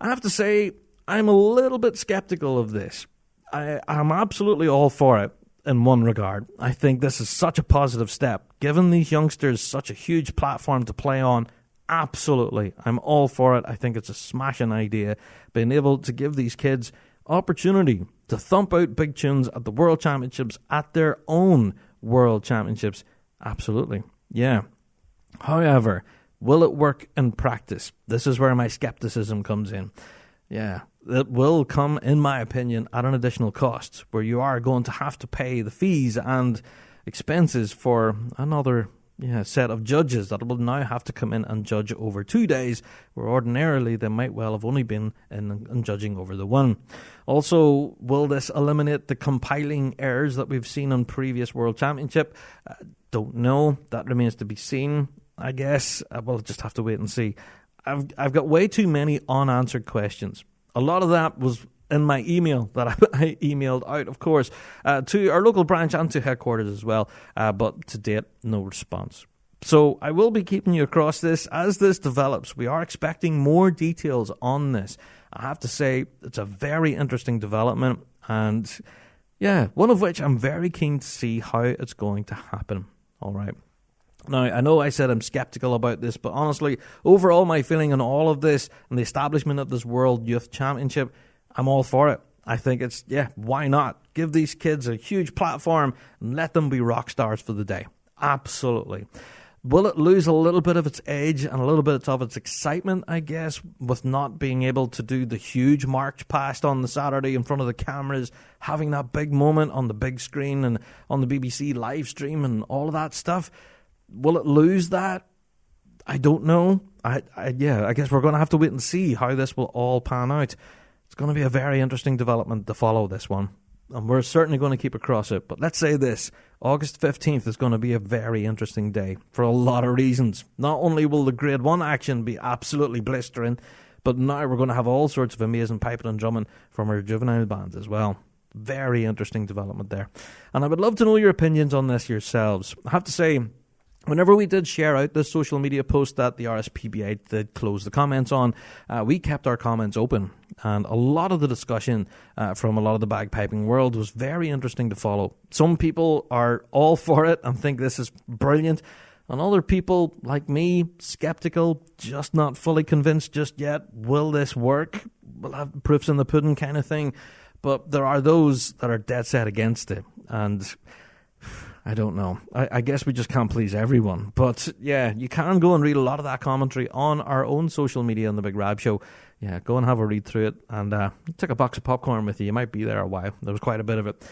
Speaker 1: I have to say, I'm a little bit skeptical of this. I'm absolutely all for it in one regard. I think this is such a positive step. Giving these youngsters such a huge platform to play on, absolutely. I'm all for it. I think it's a smashing idea. Being able to give these kids opportunity to thump out big tunes at the World Championships, at their own World Championships, absolutely. Yeah. However, will it work in practice? This is where my skepticism comes in. Yeah, it will come, in my opinion, at an additional cost, where you are going to have to pay the fees and expenses for another set of judges that will now have to come in and judge over 2 days, where ordinarily they might well have only been in judging over the one. Also, will this eliminate the compiling errors that we've seen on previous World Championship? Don't know. That remains to be seen, I guess. We'll just have to wait and see. I've got way too many unanswered questions. A lot of that was in my email that I emailed out, of course, to our local branch and to headquarters as well. But to date, no response. So I will be keeping you across this as this develops. We are expecting more details on this. I have to say, it's a very interesting development. And one of which I'm very keen to see how it's going to happen. All right. Now, I know I said I'm skeptical about this, but honestly, overall my feeling on all of this and the establishment of this World Youth Championship, I'm all for it. I think it's, why not? Give these kids a huge platform and let them be rock stars for the day. Absolutely. Will it lose a little bit of its edge and a little bit of its excitement, I guess, with not being able to do the huge march past on the Saturday in front of the cameras, having that big moment on the big screen and on the BBC live stream and all of that stuff? Will it lose that? I don't know. I guess we're going to have to wait and see how this will all pan out. It's going to be a very interesting development to follow this one. And we're certainly going to keep across it. But let's say this, August 15th is going to be a very interesting day for a lot of reasons. Not only will the Grade 1 action be absolutely blistering, but now we're going to have all sorts of amazing piping and drumming from our juvenile bands as well. Very interesting development there. And I would love to know your opinions on this yourselves. I have to say, whenever we did share out this social media post that the RSPBA did close the comments on, we kept our comments open. And a lot of the discussion from a lot of the bagpiping world was very interesting to follow. Some people are all for it and think this is brilliant. And other people, like me, skeptical, just not fully convinced just yet. Will this work? We'll have proofs in the pudding kind of thing. but there are those that are dead set against it, and I don't know. I guess we just can't please everyone. But yeah, you can go and read a lot of that commentary on our own social media on the Big Rab Show. Yeah, go and have a read through it, and take a box of popcorn with you. You might be there a while. There was quite a bit of it.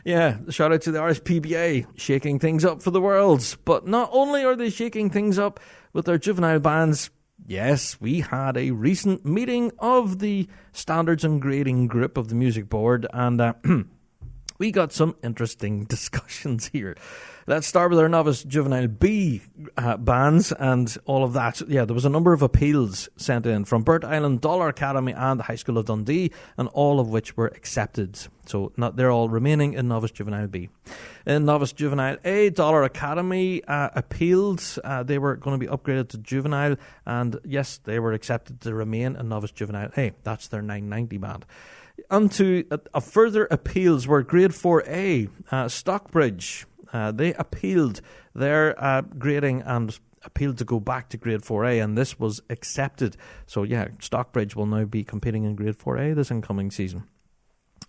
Speaker 1: Yeah, shout out to the RSPBA, shaking things up for the world. But not only are they shaking things up with their juvenile bands, yes, we had a recent meeting of the Standards and Grading Group of the Music Board, and we got some interesting discussions here. Let's start with our Novice Juvenile B bands and all of that. Yeah, there was a number of appeals sent in from Burt Island, Dollar Academy and the High School of Dundee, and all of which were accepted. So they're all remaining in Novice Juvenile B. In Novice Juvenile A, Dollar Academy appealed. They were going to be upgraded to Juvenile, and yes, they were accepted to remain in Novice Juvenile A. That's their 990 band. Onto further appeals were Grade 4A, Stockbridge. They appealed their grading and appealed to go back to Grade 4A, and this was accepted. So yeah, Stockbridge will now be competing in Grade 4A this incoming season.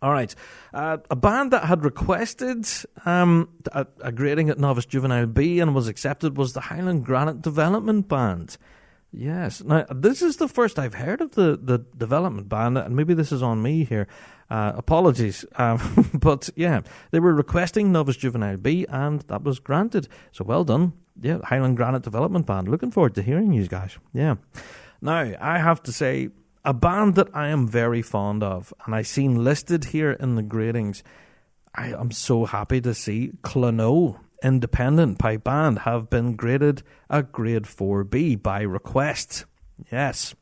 Speaker 1: All right, a band that had requested a grading at Novice Juvenile B and was accepted was the Highland Granite Development Band. Yes. Now, this is the first I've heard of the development band, and maybe this is on me here. Apologies. But, yeah, they were requesting Novice Juvenile B, and that was granted. So, well done. Yeah, Highland Granite Development Band. Looking forward to hearing you guys. Yeah. Now, I have to say, a band that I am very fond of, and I seen listed here in the gradings, I am so happy to see Clono Independent Pipe Band have been graded a Grade 4B by request. Yes,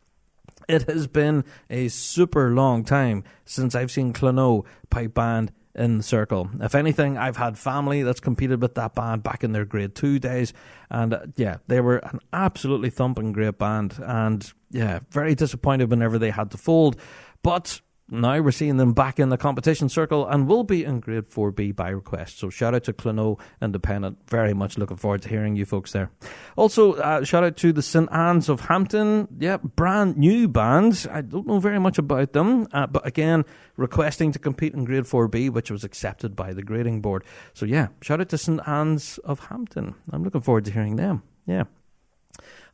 Speaker 1: it has been a super long time since I've seen Clono Pipe Band in the circle. If anything, I've had family that's competed with that band back in their Grade 2 days, and yeah, they were an absolutely thumping great band, and yeah, very disappointed whenever they had to fold, but now we're seeing them back in the competition circle and will be in Grade 4B by request. So shout out to Clono Independent. Very much looking forward to hearing you folks there. Also, shout out to the St. Anne's of Hampton. Yeah, brand new band. I don't know very much about them, but again, requesting to compete in Grade 4B, which was accepted by the grading board. So yeah, shout out to St. Anne's of Hampton. I'm looking forward to hearing them. Yeah.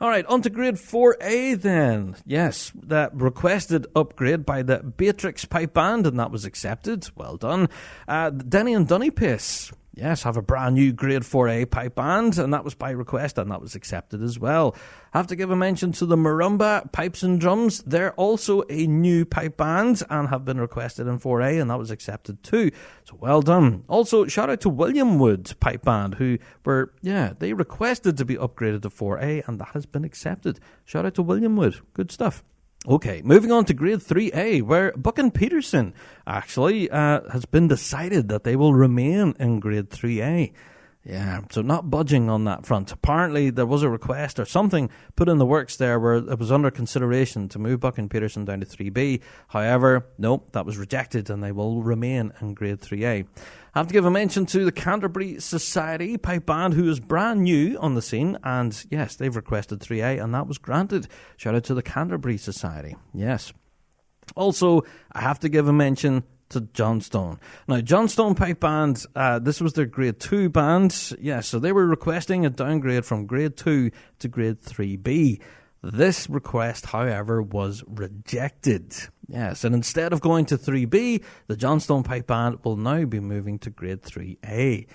Speaker 1: All right, on to Grade 4A then. Yes, that requested upgrade by the Beatrix Pipe Band, and that was accepted. Well done. Denny and Dunnypace, yes, have a brand new Grade 4A pipe band, and that was by request, and that was accepted as well. Have to give a mention to the Marumba Pipes and Drums. They're also a new pipe band and have been requested in 4A, and that was accepted too. So well done. Also, shout out to William Wood Pipe Band, who were, they requested to be upgraded to 4A, and that has been accepted. Shout out to William Wood. Good stuff. Okay, moving on to Grade 3A, where Buck and Peterson actually has been decided that they will remain in Grade 3A. Yeah, so not budging on that front. Apparently there was a request or something put in the works there where it was under consideration to move Buck and Peterson down to 3B. However, nope, that was rejected and they will remain in Grade 3A. I have to give a mention to the Canterbury Society Pipe Band, who is brand new on the scene, and yes, they've requested 3A and that was granted. Shout out to the Canterbury Society. Yes. Also, I have to give a mention to Johnstone. Now, Johnstone Pipe Band, this was their Grade 2 band. Yes, so they were requesting a downgrade from Grade 2 to Grade 3B. This request, however, was rejected. Yes, and instead of going to 3B, the Johnstone Pipe Band will now be moving to Grade 3A.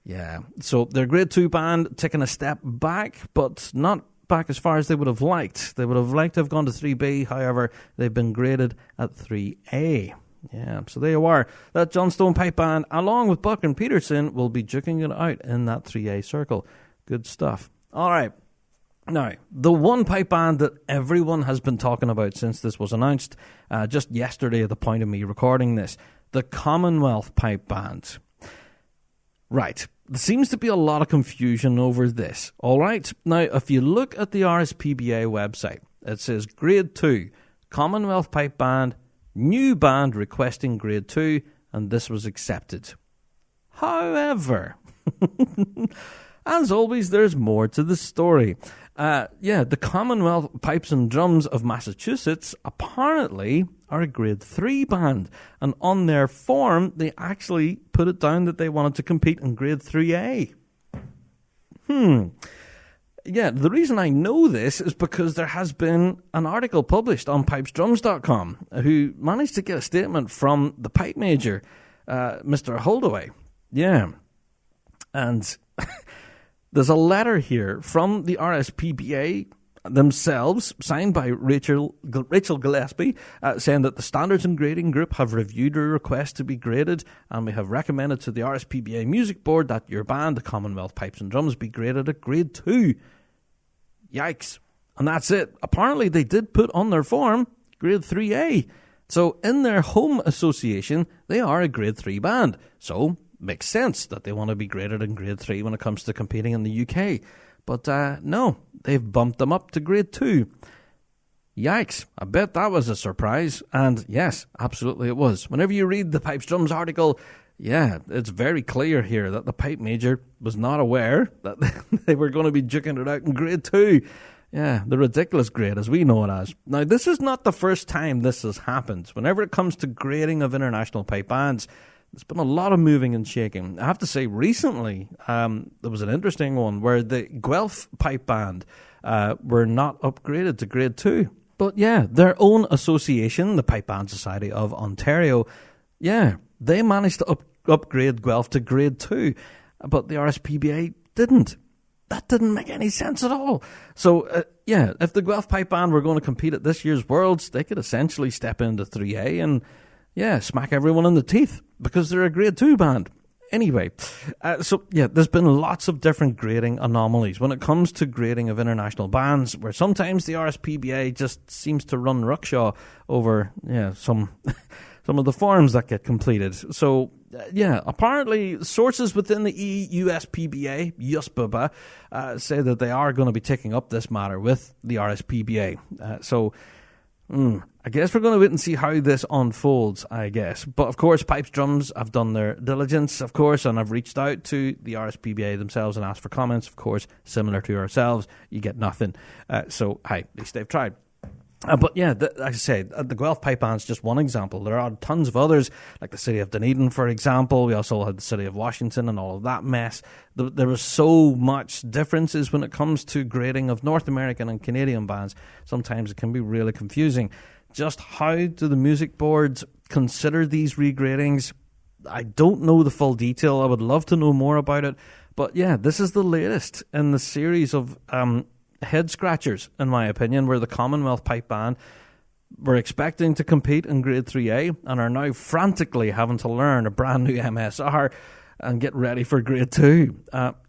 Speaker 1: Yeah, so their Grade 2 band taking a step back, but not back as far as they would have liked. They would have liked to have gone to 3B, however, they've been graded at 3A. Yeah, so there you are. That Johnstone Pipe Band, along with Buck and Peterson, will be duking it out in that 3A circle. Good stuff. All right. Now, the one pipe band that everyone has been talking about since this was announced, just yesterday at the point of me recording this, the Commonwealth Pipe Band. Right. There seems to be a lot of confusion over this. All right. Now, if you look at the RSPBA website, it says Grade 2, Commonwealth Pipe Band, new band requesting Grade 2, and this was accepted. However, as always, there's more to the story. The Commonwealth Pipes and Drums of Massachusetts apparently are a grade 3 band. And on their form, they actually put it down that they wanted to compete in grade 3A. Yeah, the reason I know this is because there has been an article published on pipesdrums.com who managed to get a statement from the pipe major, Mr. Holdaway. Yeah. And there's a letter here from the RSPBA themselves, signed by Rachel Gillespie, saying that the Standards and Grading Group have reviewed your request to be graded, and we have recommended to the RSPBA Music Board that your band, the Commonwealth Pipes and Drums, be graded at grade 2. Yikes. And that's it. Apparently they did put on their form grade 3A. So in their home association, they are a grade 3 band. So makes sense that they want to be graded in grade 3 when it comes to competing in the UK. But no, they've bumped them up to grade 2. Yikes. I bet that was a surprise. And yes, absolutely it was. Whenever you read the Pipes Drums article, yeah, it's very clear here that the pipe major was not aware that they were going to be duking it out in grade 2. Yeah, the ridiculous grade, as we know it as. Now, this is not the first time this has happened. Whenever it comes to grading of international pipe bands, there's been a lot of moving and shaking. I have to say, recently, there was an interesting one where the Guelph pipe band were not upgraded to grade 2. But yeah, their own association, the Pipe Band Society of Ontario, yeah, they managed to upgrade Guelph to grade 2, but the RSPBA didn't. That didn't make any sense at all. So, if the Guelph Pipe Band were going to compete at this year's Worlds, they could essentially step into 3A and, smack everyone in the teeth because they're a grade 2 band. Anyway, there's been lots of different grading anomalies when it comes to grading of international bands, where sometimes the RSPBA just seems to run ruckshaw over, some of the forms that get completed. So, apparently sources within the EUSPBA, say that they are going to be taking up this matter with the RSPBA. I guess we're going to wait and see how this unfolds, I guess. But, of course, Pipes Drums have done their diligence, of course, and have reached out to the RSPBA themselves and asked for comments. Of course, similar to ourselves, you get nothing. At least they've tried. Like I said, the Guelph Pipe Band's just one example. There are tons of others, like the city of Dunedin, for example. We also had the city of Washington and all of that mess. There was so much differences when it comes to grading of North American and Canadian bands. Sometimes it can be really confusing. Just how do the music boards consider these regradings? I don't know the full detail. I would love to know more about it. But yeah, this is the latest in the series of head scratchers, in my opinion, where the Commonwealth Pipe Band were expecting to compete in grade 3A and are now frantically having to learn a brand new MSR and get ready for grade 2.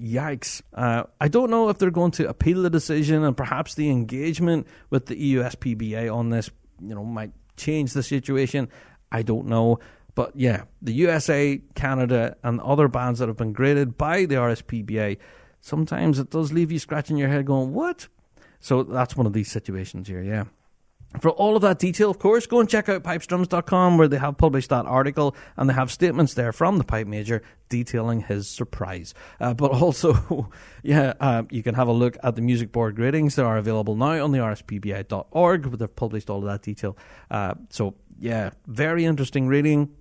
Speaker 1: Yikes. I don't know if they're going to appeal the decision, and perhaps the engagement with the EUSPBA on this, might change the situation. I don't know. But yeah, the USA, Canada, and other bands that have been graded by the RSPBA, sometimes it does leave you scratching your head going, what? So that's one of these situations here, yeah. For all of that detail, of course, go and check out pipesdrums.com, where they have published that article, and they have statements there from the pipe major detailing his surprise. But also, you can have a look at the music board gradings. They are available now on the rspba.org, where they've published all of that detail. Very interesting reading.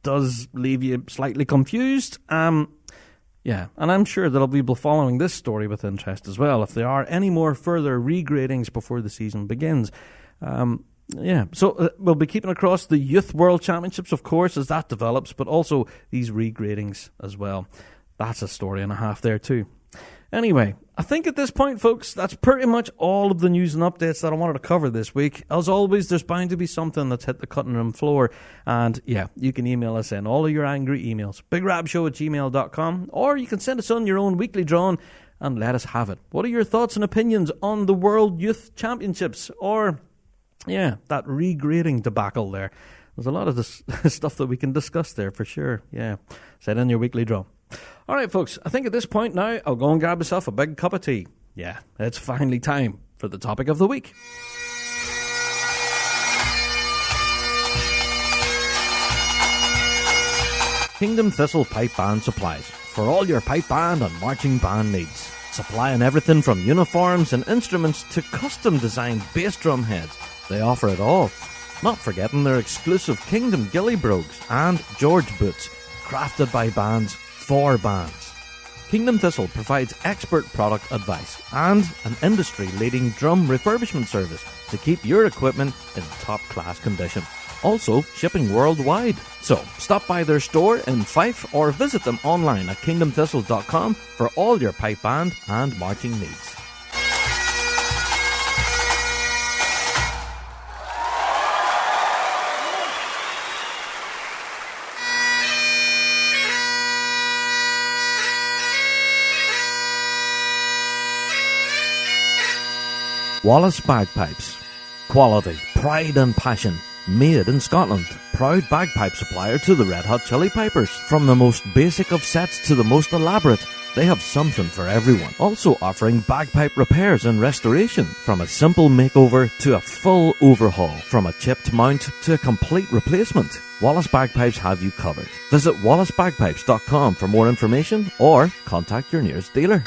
Speaker 1: Does leave you slightly confused. And I'm sure there'll be people following this story with interest as well, if there are any more further regradings before the season begins. So we'll be keeping across the Youth World Championships, of course, as that develops, but also these regradings as well. That's a story and a half there too. Anyway, I think at this point, folks, that's pretty much all of the news and updates that I wanted to cover this week. As always, there's bound to be something that's hit the cutting room floor. And you can email us in all of your angry emails, bigrabshow@gmail.com, or you can send us on your own weekly drawing and let us have it. What are your thoughts and opinions on the World Youth Championships, or that regrading debacle there? There's a lot of this stuff that we can discuss there for sure. Send in your weekly draw. All right, folks, I think at this point now, I'll go and grab myself a big cup of tea. Yeah, it's finally time for the topic of the week. Kingdom Thistle Pipe Band Supplies, for all your pipe band and marching band needs. Supplying everything from uniforms and instruments to custom-designed bass drum heads. They offer it all. Not forgetting their exclusive Kingdom Ghillie Brogues and George Boots, crafted by bands for bands. Kingdom Thistle provides expert product advice and an industry-leading drum refurbishment service to keep your equipment in top-class condition. Also, shipping worldwide. So, stop by their store in Fife or visit them online at kingdomthistle.com for all your pipe band and marching needs. Wallace Bagpipes. Quality, pride and passion. Made in Scotland. Proud bagpipe supplier to the Red Hot Chili Pipers. From the most basic of sets to the most elaborate, they have something for everyone. Also offering bagpipe repairs and restoration. From a simple makeover to a full overhaul. From a chipped mount to a complete replacement. Wallace Bagpipes have you covered. Visit wallacebagpipes.com for more information or contact your nearest dealer.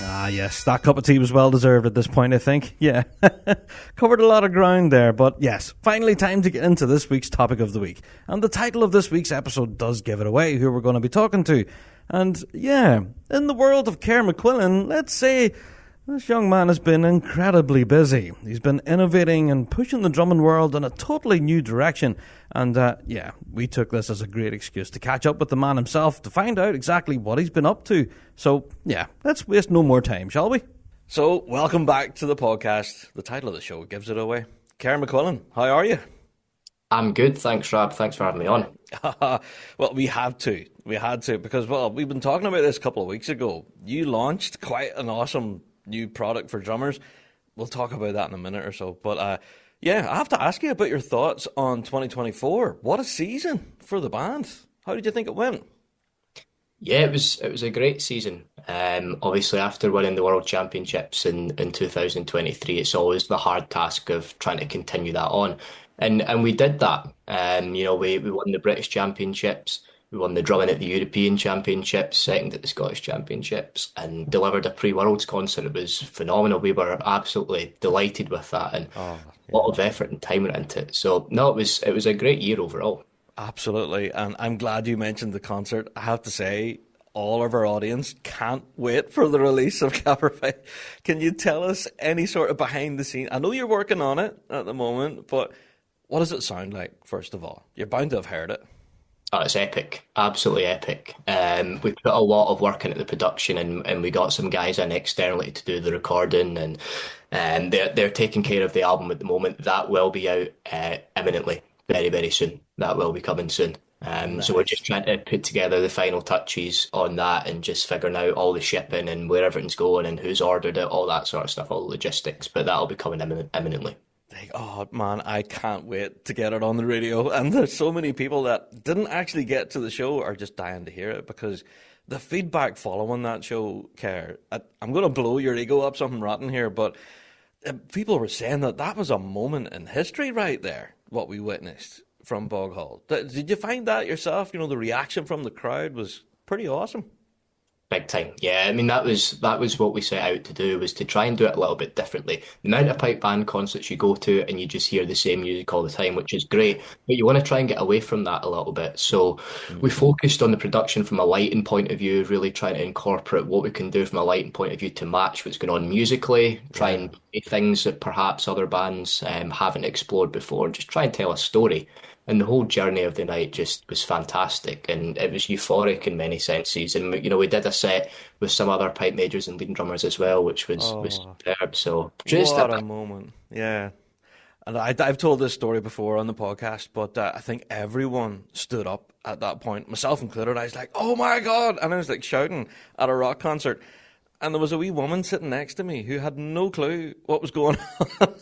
Speaker 1: Ah, yes, that cup of tea was well deserved at this point, I think. Yeah, covered a lot of ground there, but yes, finally time to get into this week's topic of the week. And the title of this week's episode does give it away, who we're going to be talking to. And yeah, in the world of Kerr McQuillan, let's say this young man has been incredibly busy. He's been innovating and pushing the drumming world in a totally new direction. And yeah, we took this as a great excuse to catch up with the man himself to find out exactly what he's been up to. So yeah, let's waste no more time, shall we? So welcome back to the podcast. The title of the show gives it away. Kerr McQuillan, how are you?
Speaker 4: I'm good, thanks, Rab. Thanks for having me on.
Speaker 1: Well, we had to because, well, we've been talking about this a couple of weeks ago. You launched quite an awesome new product for drummers. We'll talk about that in a minute or so. But yeah, I have to ask you about your thoughts on 2024. What a season for the band. How did you think it went?
Speaker 4: Yeah, it was a great season. Obviously, after winning the World Championships in 2023, it's always the hard task of trying to continue that on. And we did that. We won the British Championships. We won the drumming at the European Championships, second at the Scottish Championships, and delivered a pre-Worlds concert. It was phenomenal. We were absolutely delighted with that, and a lot of effort and time went into it. So, no, it was a great year overall.
Speaker 1: Absolutely, and I'm glad you mentioned the concert. I have to say, all of our audience can't wait for the release of Caprify. Can you tell us any sort of behind the scenes? I know you're working on it at the moment, but what does it sound like, first of all? You're bound to have heard it.
Speaker 4: Oh, it's epic, absolutely epic. We put a lot of work into the production, and we got some guys in externally to do the recording, and they're taking care of the album at the moment. That will be out imminently, very, very soon. That will be coming soon. Nice. So we're just trying to put together the final touches on that and just figuring out all the shipping and where everything's going and who's ordered it, all that sort of stuff, all the logistics. But that'll be coming imminently.
Speaker 1: Oh man, I can't wait to get it on the radio. And there's so many people that didn't actually get to the show are just dying to hear it, because the feedback following that show, Kerr, I'm going to blow your ego up something rotten here, but people were saying that was a moment in history right there, what we witnessed from Bog Hall. Did you find that yourself? The reaction from the crowd was pretty awesome.
Speaker 4: Big time. Yeah, I mean, that was what we set out to do, was to try and do it a little bit differently. The amount of pipe band concerts you go to and you just hear the same music all the time, which is great, but you want to try and get away from that a little bit. So we focused on the production from a lighting point of view, really trying to incorporate what we can do from a lighting point of view to match what's going on musically, try and play things that perhaps other bands haven't explored before, just try and tell a story. And the whole journey of the night just was fantastic, and it was euphoric in many senses. And we did a set with some other pipe majors and leading drummers as well, which was superb. So just
Speaker 1: what a moment, yeah. And I've told this story before on the podcast, but I think everyone stood up at that point, myself included. I was like, "Oh my God!" and I was like shouting at a rock concert, and there was a wee woman sitting next to me who had no clue what was going on,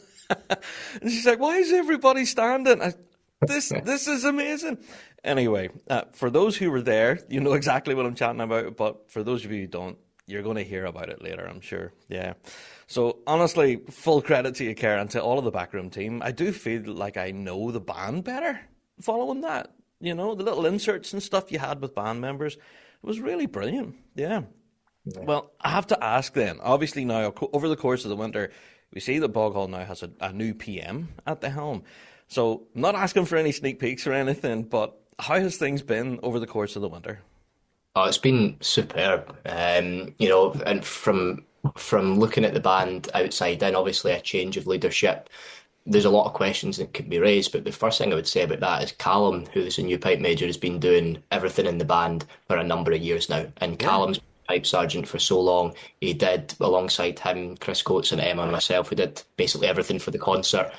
Speaker 1: and she's like, "Why is everybody standing?" This is amazing. Anyway, for those who were there, you know exactly what I'm chatting about. But for those of you who don't, You're going to hear about it later, I'm sure. Yeah. So honestly, full credit to you, Kerr, and to all of the backroom team. I do feel like I know the band better following that. You know, the little inserts and stuff you had with band members, it was really brilliant. Yeah. Well, I have to ask then, obviously now, over the course of the winter, we see that Bog Hall now has a new PM at the helm. So I'm not asking for any sneak peeks or anything, but how has things been over the course of the winter?
Speaker 4: Oh, it's been superb. You know, and from looking at the band outside in, obviously a change of leadership, there's a lot of questions that could be raised, but the first thing I would say about that is Callum, who is a new pipe major, has been doing everything in the band for a number of years now. And Callum's pipe sergeant for so long. He did, alongside him, Chris Coates and Emma and myself, we did basically everything for the concert.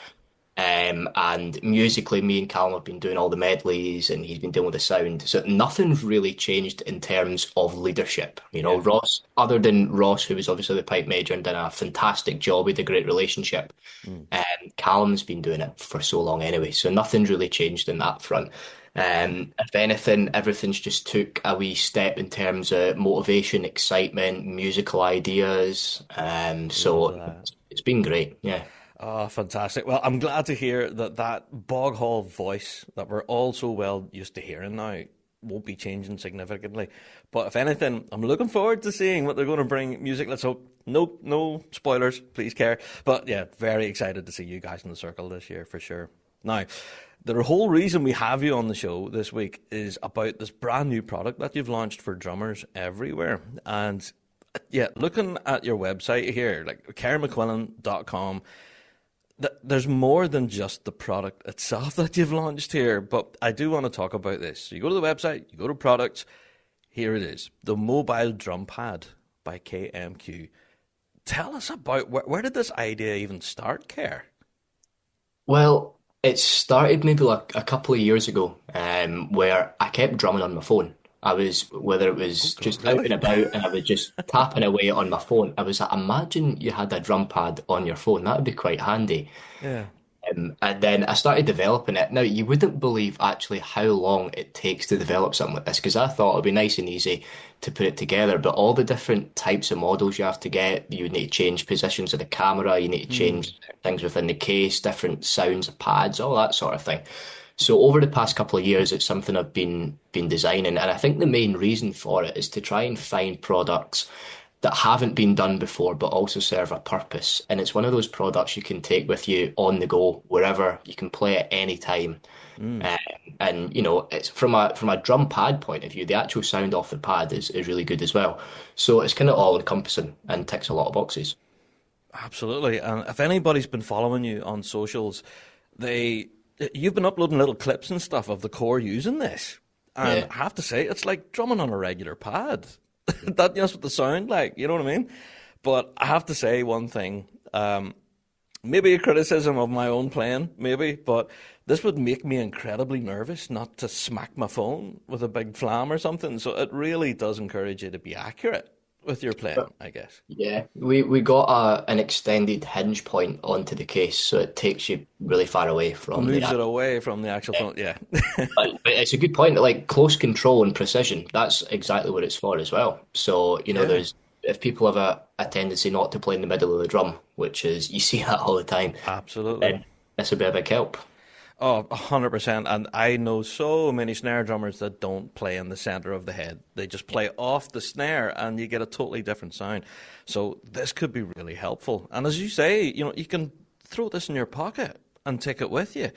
Speaker 4: And musically, me and Callum have been doing all the medleys, and he's been dealing with the sound. So nothing's really changed in terms of leadership. You know, Ross, other than Ross, who was obviously the pipe major and done a fantastic job, we had a great relationship. Callum's been doing it for so long anyway, so nothing's really changed in that front. If anything, everything's just took a wee step in terms of motivation, excitement, musical ideas. So it's been great, yeah.
Speaker 1: Oh, fantastic. Well, I'm glad to hear that Bog Hall voice that we're all so well used to hearing now won't be changing significantly. But if anything, I'm looking forward to seeing what they're going to bring music. Let's hope. No spoilers, please, Kerr. But yeah, very excited to see you guys in the circle this year for sure. Now, the whole reason we have you on the show this week is about this brand new product that you've launched for drummers everywhere. And yeah, looking at your website here, like kerrmcquillan.com, there's more than just the product itself that you've launched here, but I do want to talk about this. So you go to the website, you go to products, here it is, the mobile drum pad by KMQ. Tell us about, where did this idea even start, Kerr?
Speaker 4: Well, it started maybe like a couple of years ago, where I kept drumming on my phone. Whether it was just out and about and I was just tapping away on my phone. I was like, imagine you had a drum pad on your phone. That would be quite handy.
Speaker 1: Yeah.
Speaker 4: And then I started developing it. Now, you wouldn't believe actually how long it takes to develop something like this, because I thought it would be nice and easy to put it together. But all the different types of models you have to get, you would need to change positions of the camera, you need to change things within the case, different sounds of pads, all that sort of thing. So over the past couple of years, it's something I've been designing, and I think the main reason for it is to try and find products that haven't been done before, but also serve a purpose. And it's one of those products you can take with you on the go, wherever. You can play at any time. And you know, it's from a drum pad point of view, the actual sound off the pad is really good as well. So it's kind of all encompassing and ticks a lot of boxes.
Speaker 1: Absolutely. And if anybody's been following you on socials, you've been uploading little clips and stuff of the core using this. And I have to say, it's like drumming on a regular pad. That's what the sound like, you know what I mean? But I have to say one thing, maybe a criticism of my own playing, maybe, but this would make me incredibly nervous not to smack my phone with a big flam or something. So it really does encourage you to be accurate with your playing, I guess. Yeah,
Speaker 4: we got an extended hinge point onto the case, so it takes you really far away from
Speaker 1: moves it away from the actual phone. Yeah.
Speaker 4: But it's a good point. Like close control and precision, that's exactly what it's for as well. So you know, if people have a tendency not to play in the middle of the drum, which is, you see that all the time.
Speaker 1: Absolutely.
Speaker 4: Then this would be a big help.
Speaker 1: Oh, 100%. And I know so many snare drummers that don't play in the center of the head. They just play off the snare and you get a totally different sound. So this could be really helpful. And as you say, you know, you can throw this in your pocket and take it with you.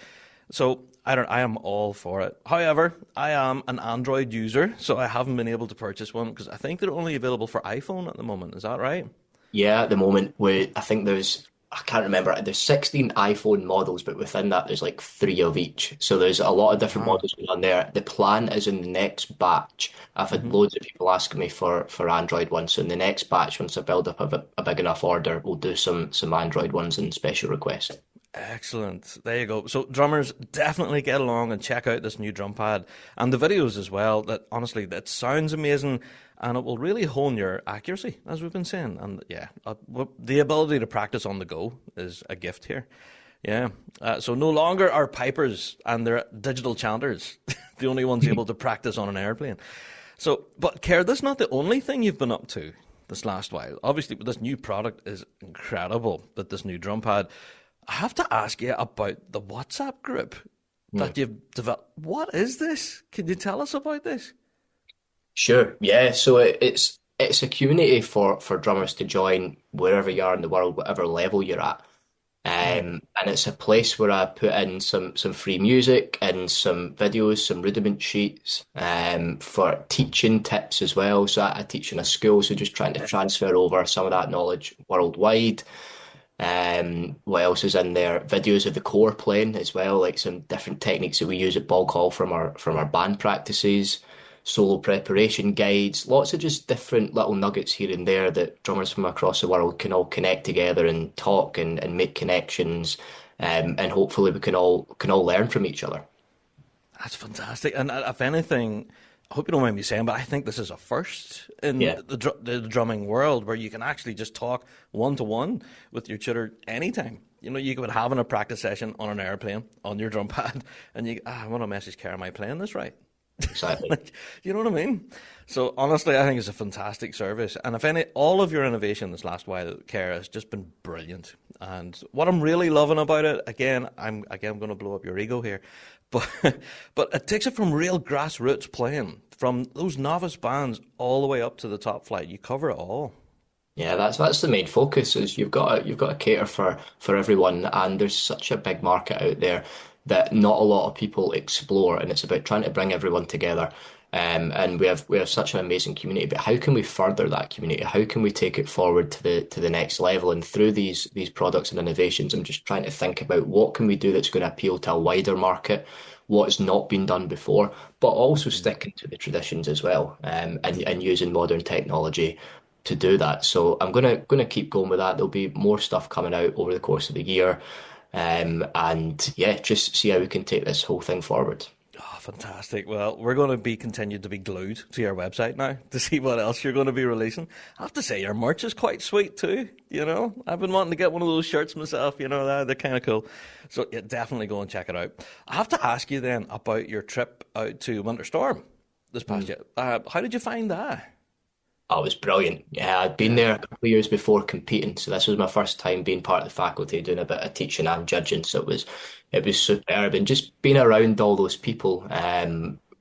Speaker 1: So I am all for it. However, I am an Android user, so I haven't been able to purchase one because I think they're only available for iPhone at the moment. Is that right?
Speaker 4: Yeah, at the moment, I think I can't remember, there's 16 iPhone models, but within that there's like 3 of each. So there's a lot of different models going on there. The plan is in the next batch. I've had loads of people asking me for Android ones. So in the next batch, once I build up a big enough order, we'll do some Android ones in special requests.
Speaker 1: Excellent. There you go. So drummers, definitely get along and check out this new drum pad and the videos as well. That honestly, that sounds amazing and it will really hone your accuracy, as we've been saying. And yeah, the ability to practice on the go is a gift here. Yeah. So no longer are pipers and their digital chanters the only ones able to practice on an airplane. So, but Kerr, that's not the only thing you've been up to this last while. Obviously, this new product is incredible, but this new drum pad. I have to ask you about the WhatsApp group that you've developed. What is this? Can you tell us about this?
Speaker 4: Sure. Yeah. So it's a community for drummers to join wherever you are in the world, whatever level you're at. And it's a place where I put in some free music and some videos, some rudiment sheets, for teaching tips as well. So I teach in a school, so just trying to transfer over some of that knowledge worldwide. What else is in there? Videos of the core playing as well, like some different techniques that we use at Bog Hall from our band practices. Solo preparation guides, lots of just different little nuggets here and there that drummers from across the world can all connect together and talk and make connections, and hopefully we can all learn from each other.
Speaker 1: That's fantastic. And if anything, I hope you don't mind me saying, but I think this is a first in the drumming world where you can actually just talk one-to-one with your tutor anytime. You know, you could have having a practice session on an airplane on your drum pad, and I want to message Kerr, am I playing this right?
Speaker 4: Exactly.
Speaker 1: You know what I mean? So honestly, I think it's a fantastic service. And all of your innovation this last while, Kerr, has just been brilliant. And what I'm really loving about it, again, I'm going to blow up your ego here, but it takes it from real grassroots playing, from those novice bands all the way up to the top flight. You cover it all.
Speaker 4: Yeah, that's the main focus. Is you've got to cater for everyone, and there's such a big market out there that not a lot of people explore, and it's about trying to bring everyone together. And we have such an amazing community, but how can we further that community? How can we take it forward to the next level? And through these products and innovations, I'm just trying to think about what can we do that's going to appeal to a wider market, what has not been done before, but also sticking to the traditions as well, and using modern technology to do that. So I'm gonna keep going with that. There'll be more stuff coming out over the course of the year. And yeah, just see how we can take this whole thing forward.
Speaker 1: Oh, fantastic. Well, we're going to be continued to be glued to your website now to see what else you're going to be releasing. I have to say, your merch is quite sweet too. You know, I've been wanting to get one of those shirts myself. You know, they're kind of cool. So yeah, definitely go and check it out. I have to ask you then about your trip out to Winter Storm this past year. How did you find that?
Speaker 4: Oh, it was brilliant. Yeah, I'd been there a couple of years before competing, so this was my first time being part of the faculty, doing a bit of teaching and judging. So it was superb, and just being around all those people,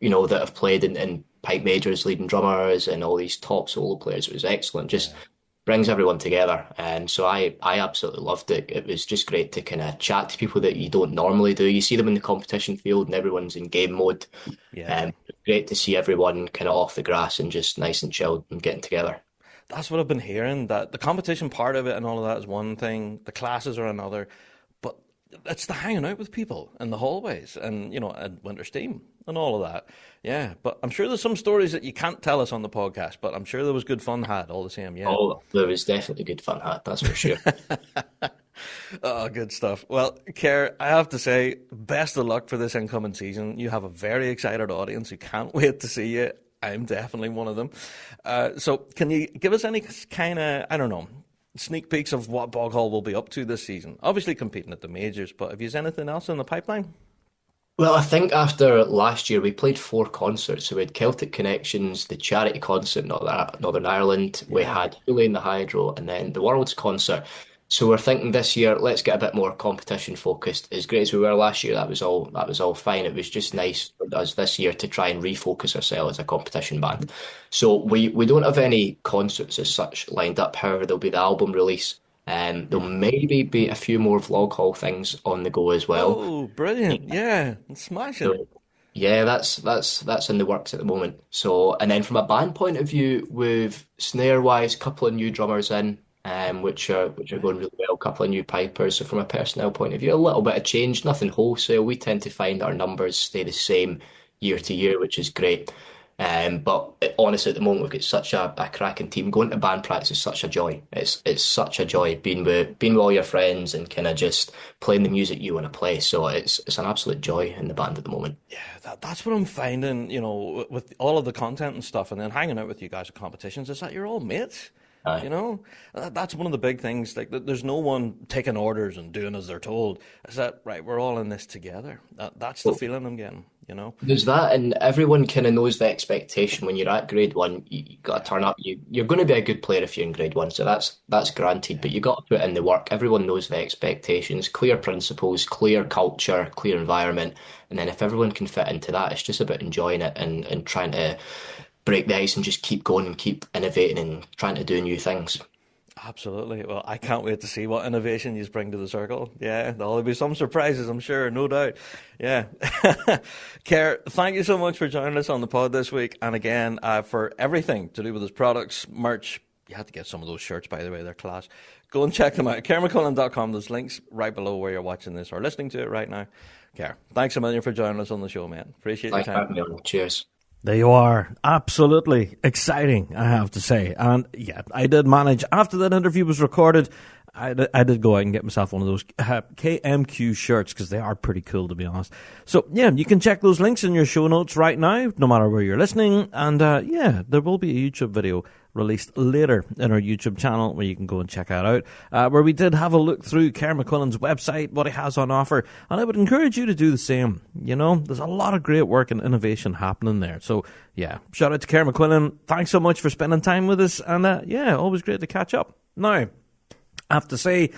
Speaker 4: you know, that have played in pipe majors, leading drummers, and all these top solo players. It was excellent. Just brings everyone together, and so I absolutely loved it. It was just great to kind of chat to people that you don't normally do. You see them in the competition field, and everyone's in game mode. Yeah. Great to see everyone kind of off the grass and just nice and chilled and getting together.
Speaker 1: That's what I've been hearing, that the competition part of it and all of that is one thing, the classes are another, but it's the hanging out with people in the hallways and, you know, at Winter Steam and all of that. Yeah, but I'm sure there's some stories that you can't tell us on the podcast, but I'm sure there was good fun had all the same, yeah.
Speaker 4: Oh, there was definitely good fun had, that's for sure.
Speaker 1: Oh, good stuff. Well, Kerr, I have to say, best of luck for this incoming season. You have a very excited audience who can't wait to see you. I'm definitely one of them. So can you give us any kind of, I don't know, sneak peeks of what Bog Hall will be up to this season? Obviously competing at the majors, but have you anything else in the pipeline?
Speaker 4: Well, I think after last year, we played 4 concerts. So we had Celtic Connections, the charity concert in Northern Ireland. We had Hula in the Hydro, and then the World's concert. So we're thinking this year, let's get a bit more competition focused. As great as we were last year, that was all fine. It was just nice for us this year to try and refocus ourselves as a competition band. So we don't have any concerts as such lined up. However, there'll be the album release. There'll maybe be a few more vlog haul things on the go as well.
Speaker 1: Oh, brilliant! Yeah, smashing.
Speaker 4: So, yeah, that's in the works at the moment. So, and then from a band point of view, with snare wise, a couple of new drummers in. Which are going really well, a couple of new pipers. So from a personnel point of view, a little bit of change, nothing wholesale. We tend to find our numbers stay the same year to year, which is great. But honestly, at the moment, we've got such a cracking team. Going to band practice is such a joy. It's such a joy being with all your friends and kind of just playing the music you want to play. So it's an absolute joy in the band at the moment.
Speaker 1: Yeah, that's what I'm finding, you know, with all of the content and stuff, and then hanging out with you guys at competitions, is that you're all mates. You know, that's one of the big things. Like, there's no one taking orders and doing as they're told. Is that right? We're all in this together. That's the feeling I'm getting. you know?
Speaker 4: There's that, and everyone kind of knows the expectation when you're at grade one. You got to turn up. You're going to be a good player if you're in grade one, so that's granted. But you got to put in the work. Everyone knows the expectations, clear principles, clear culture, clear environment, and then if everyone can fit into that, it's just about enjoying it and trying to break the ice and just keep going and keep innovating and trying to do new things.
Speaker 1: Absolutely. Well, I can't wait to see what innovation you bring to the circle. Yeah, there'll be some surprises, I'm sure, no doubt. Yeah. Kerr, thank you so much for joining us on the pod this week. And again, for everything to do with his products, merch. You have to get some of those shirts, by the way. They're class. Go and check them out. KerrMcQuillan.com. There's links right below where you're watching this or listening to it right now. Kerr, thanks a million for joining us on the show, man. Appreciate your time.
Speaker 4: Cheers.
Speaker 1: There you are. Absolutely exciting, I have to say. And yeah, I did manage, after that interview was recorded, I did go out and get myself one of those KMQ shirts, because they are pretty cool, to be honest. So yeah, you can check those links in your show notes right now, no matter where you're listening. And yeah, there will be a YouTube video released later in our YouTube channel where you can go and check that out, where we did have a look through Kerr McQuillan's website, what he has on offer, and I would encourage you to do the same. You know, there's a lot of great work and innovation happening there. So yeah, shout out to Kerr McQuillan. Thanks so much for spending time with us, and yeah, always great to catch up. Now, I have to say,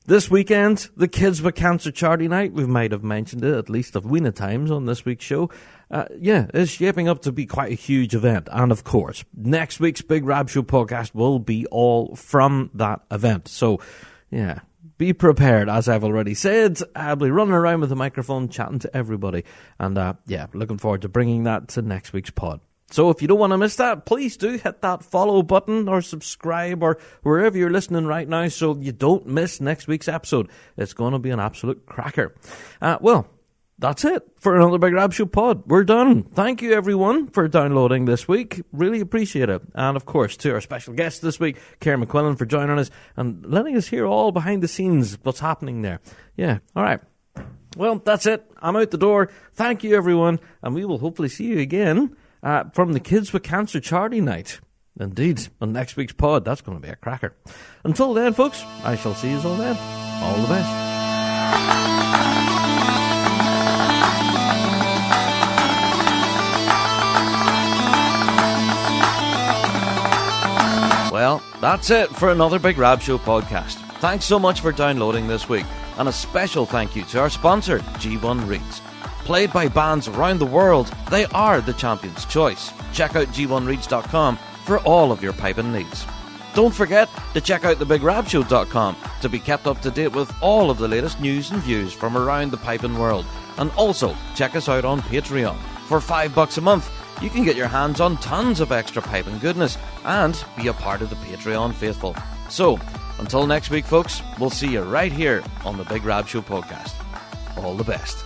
Speaker 1: this weekend, the Kids with Cancer Charity Night, we might have mentioned it at least a ween of times on this week's show, yeah, is shaping up to be quite a huge event. And of course, next week's Big Rab Show podcast will be all from that event. So, yeah, be prepared. As I've already said, I'll be running around with the microphone chatting to everybody. And yeah, looking forward to bringing that to next week's pod. So if you don't want to miss that, please do hit that follow button or subscribe or wherever you're listening right now so you don't miss next week's episode. It's going to be an absolute cracker. Well, that's it for another Big Rab Show pod. We're done. Thank you, everyone, for downloading this week. Really appreciate it. And, of course, to our special guest this week, Kerr McQuillan, for joining us and letting us hear all behind the scenes what's happening there. Yeah, all right. Well, that's it. I'm out the door. Thank you, everyone, and we will hopefully see you again from the Kids with Cancer Charity Night. Indeed, on next week's pod. That's going to be a cracker. Until then, folks, I shall see you all then. All the best. Well, that's it for another Big Rab Show podcast. Thanks so much for downloading this week. And a special thank you to our sponsor, G1 Reeds. Played by bands around the world, they are the champion's choice. Check out g1reeds.com for all of your piping needs. Don't forget to check out thebigrabshow.com to be kept up to date with all of the latest news and views from around the piping world. And also, check us out on Patreon. For $5 a month, you can get your hands on tons of extra piping goodness and be a part of the Patreon faithful. So, until next week, folks, we'll see you right here on the Big Rab Show podcast. All the best.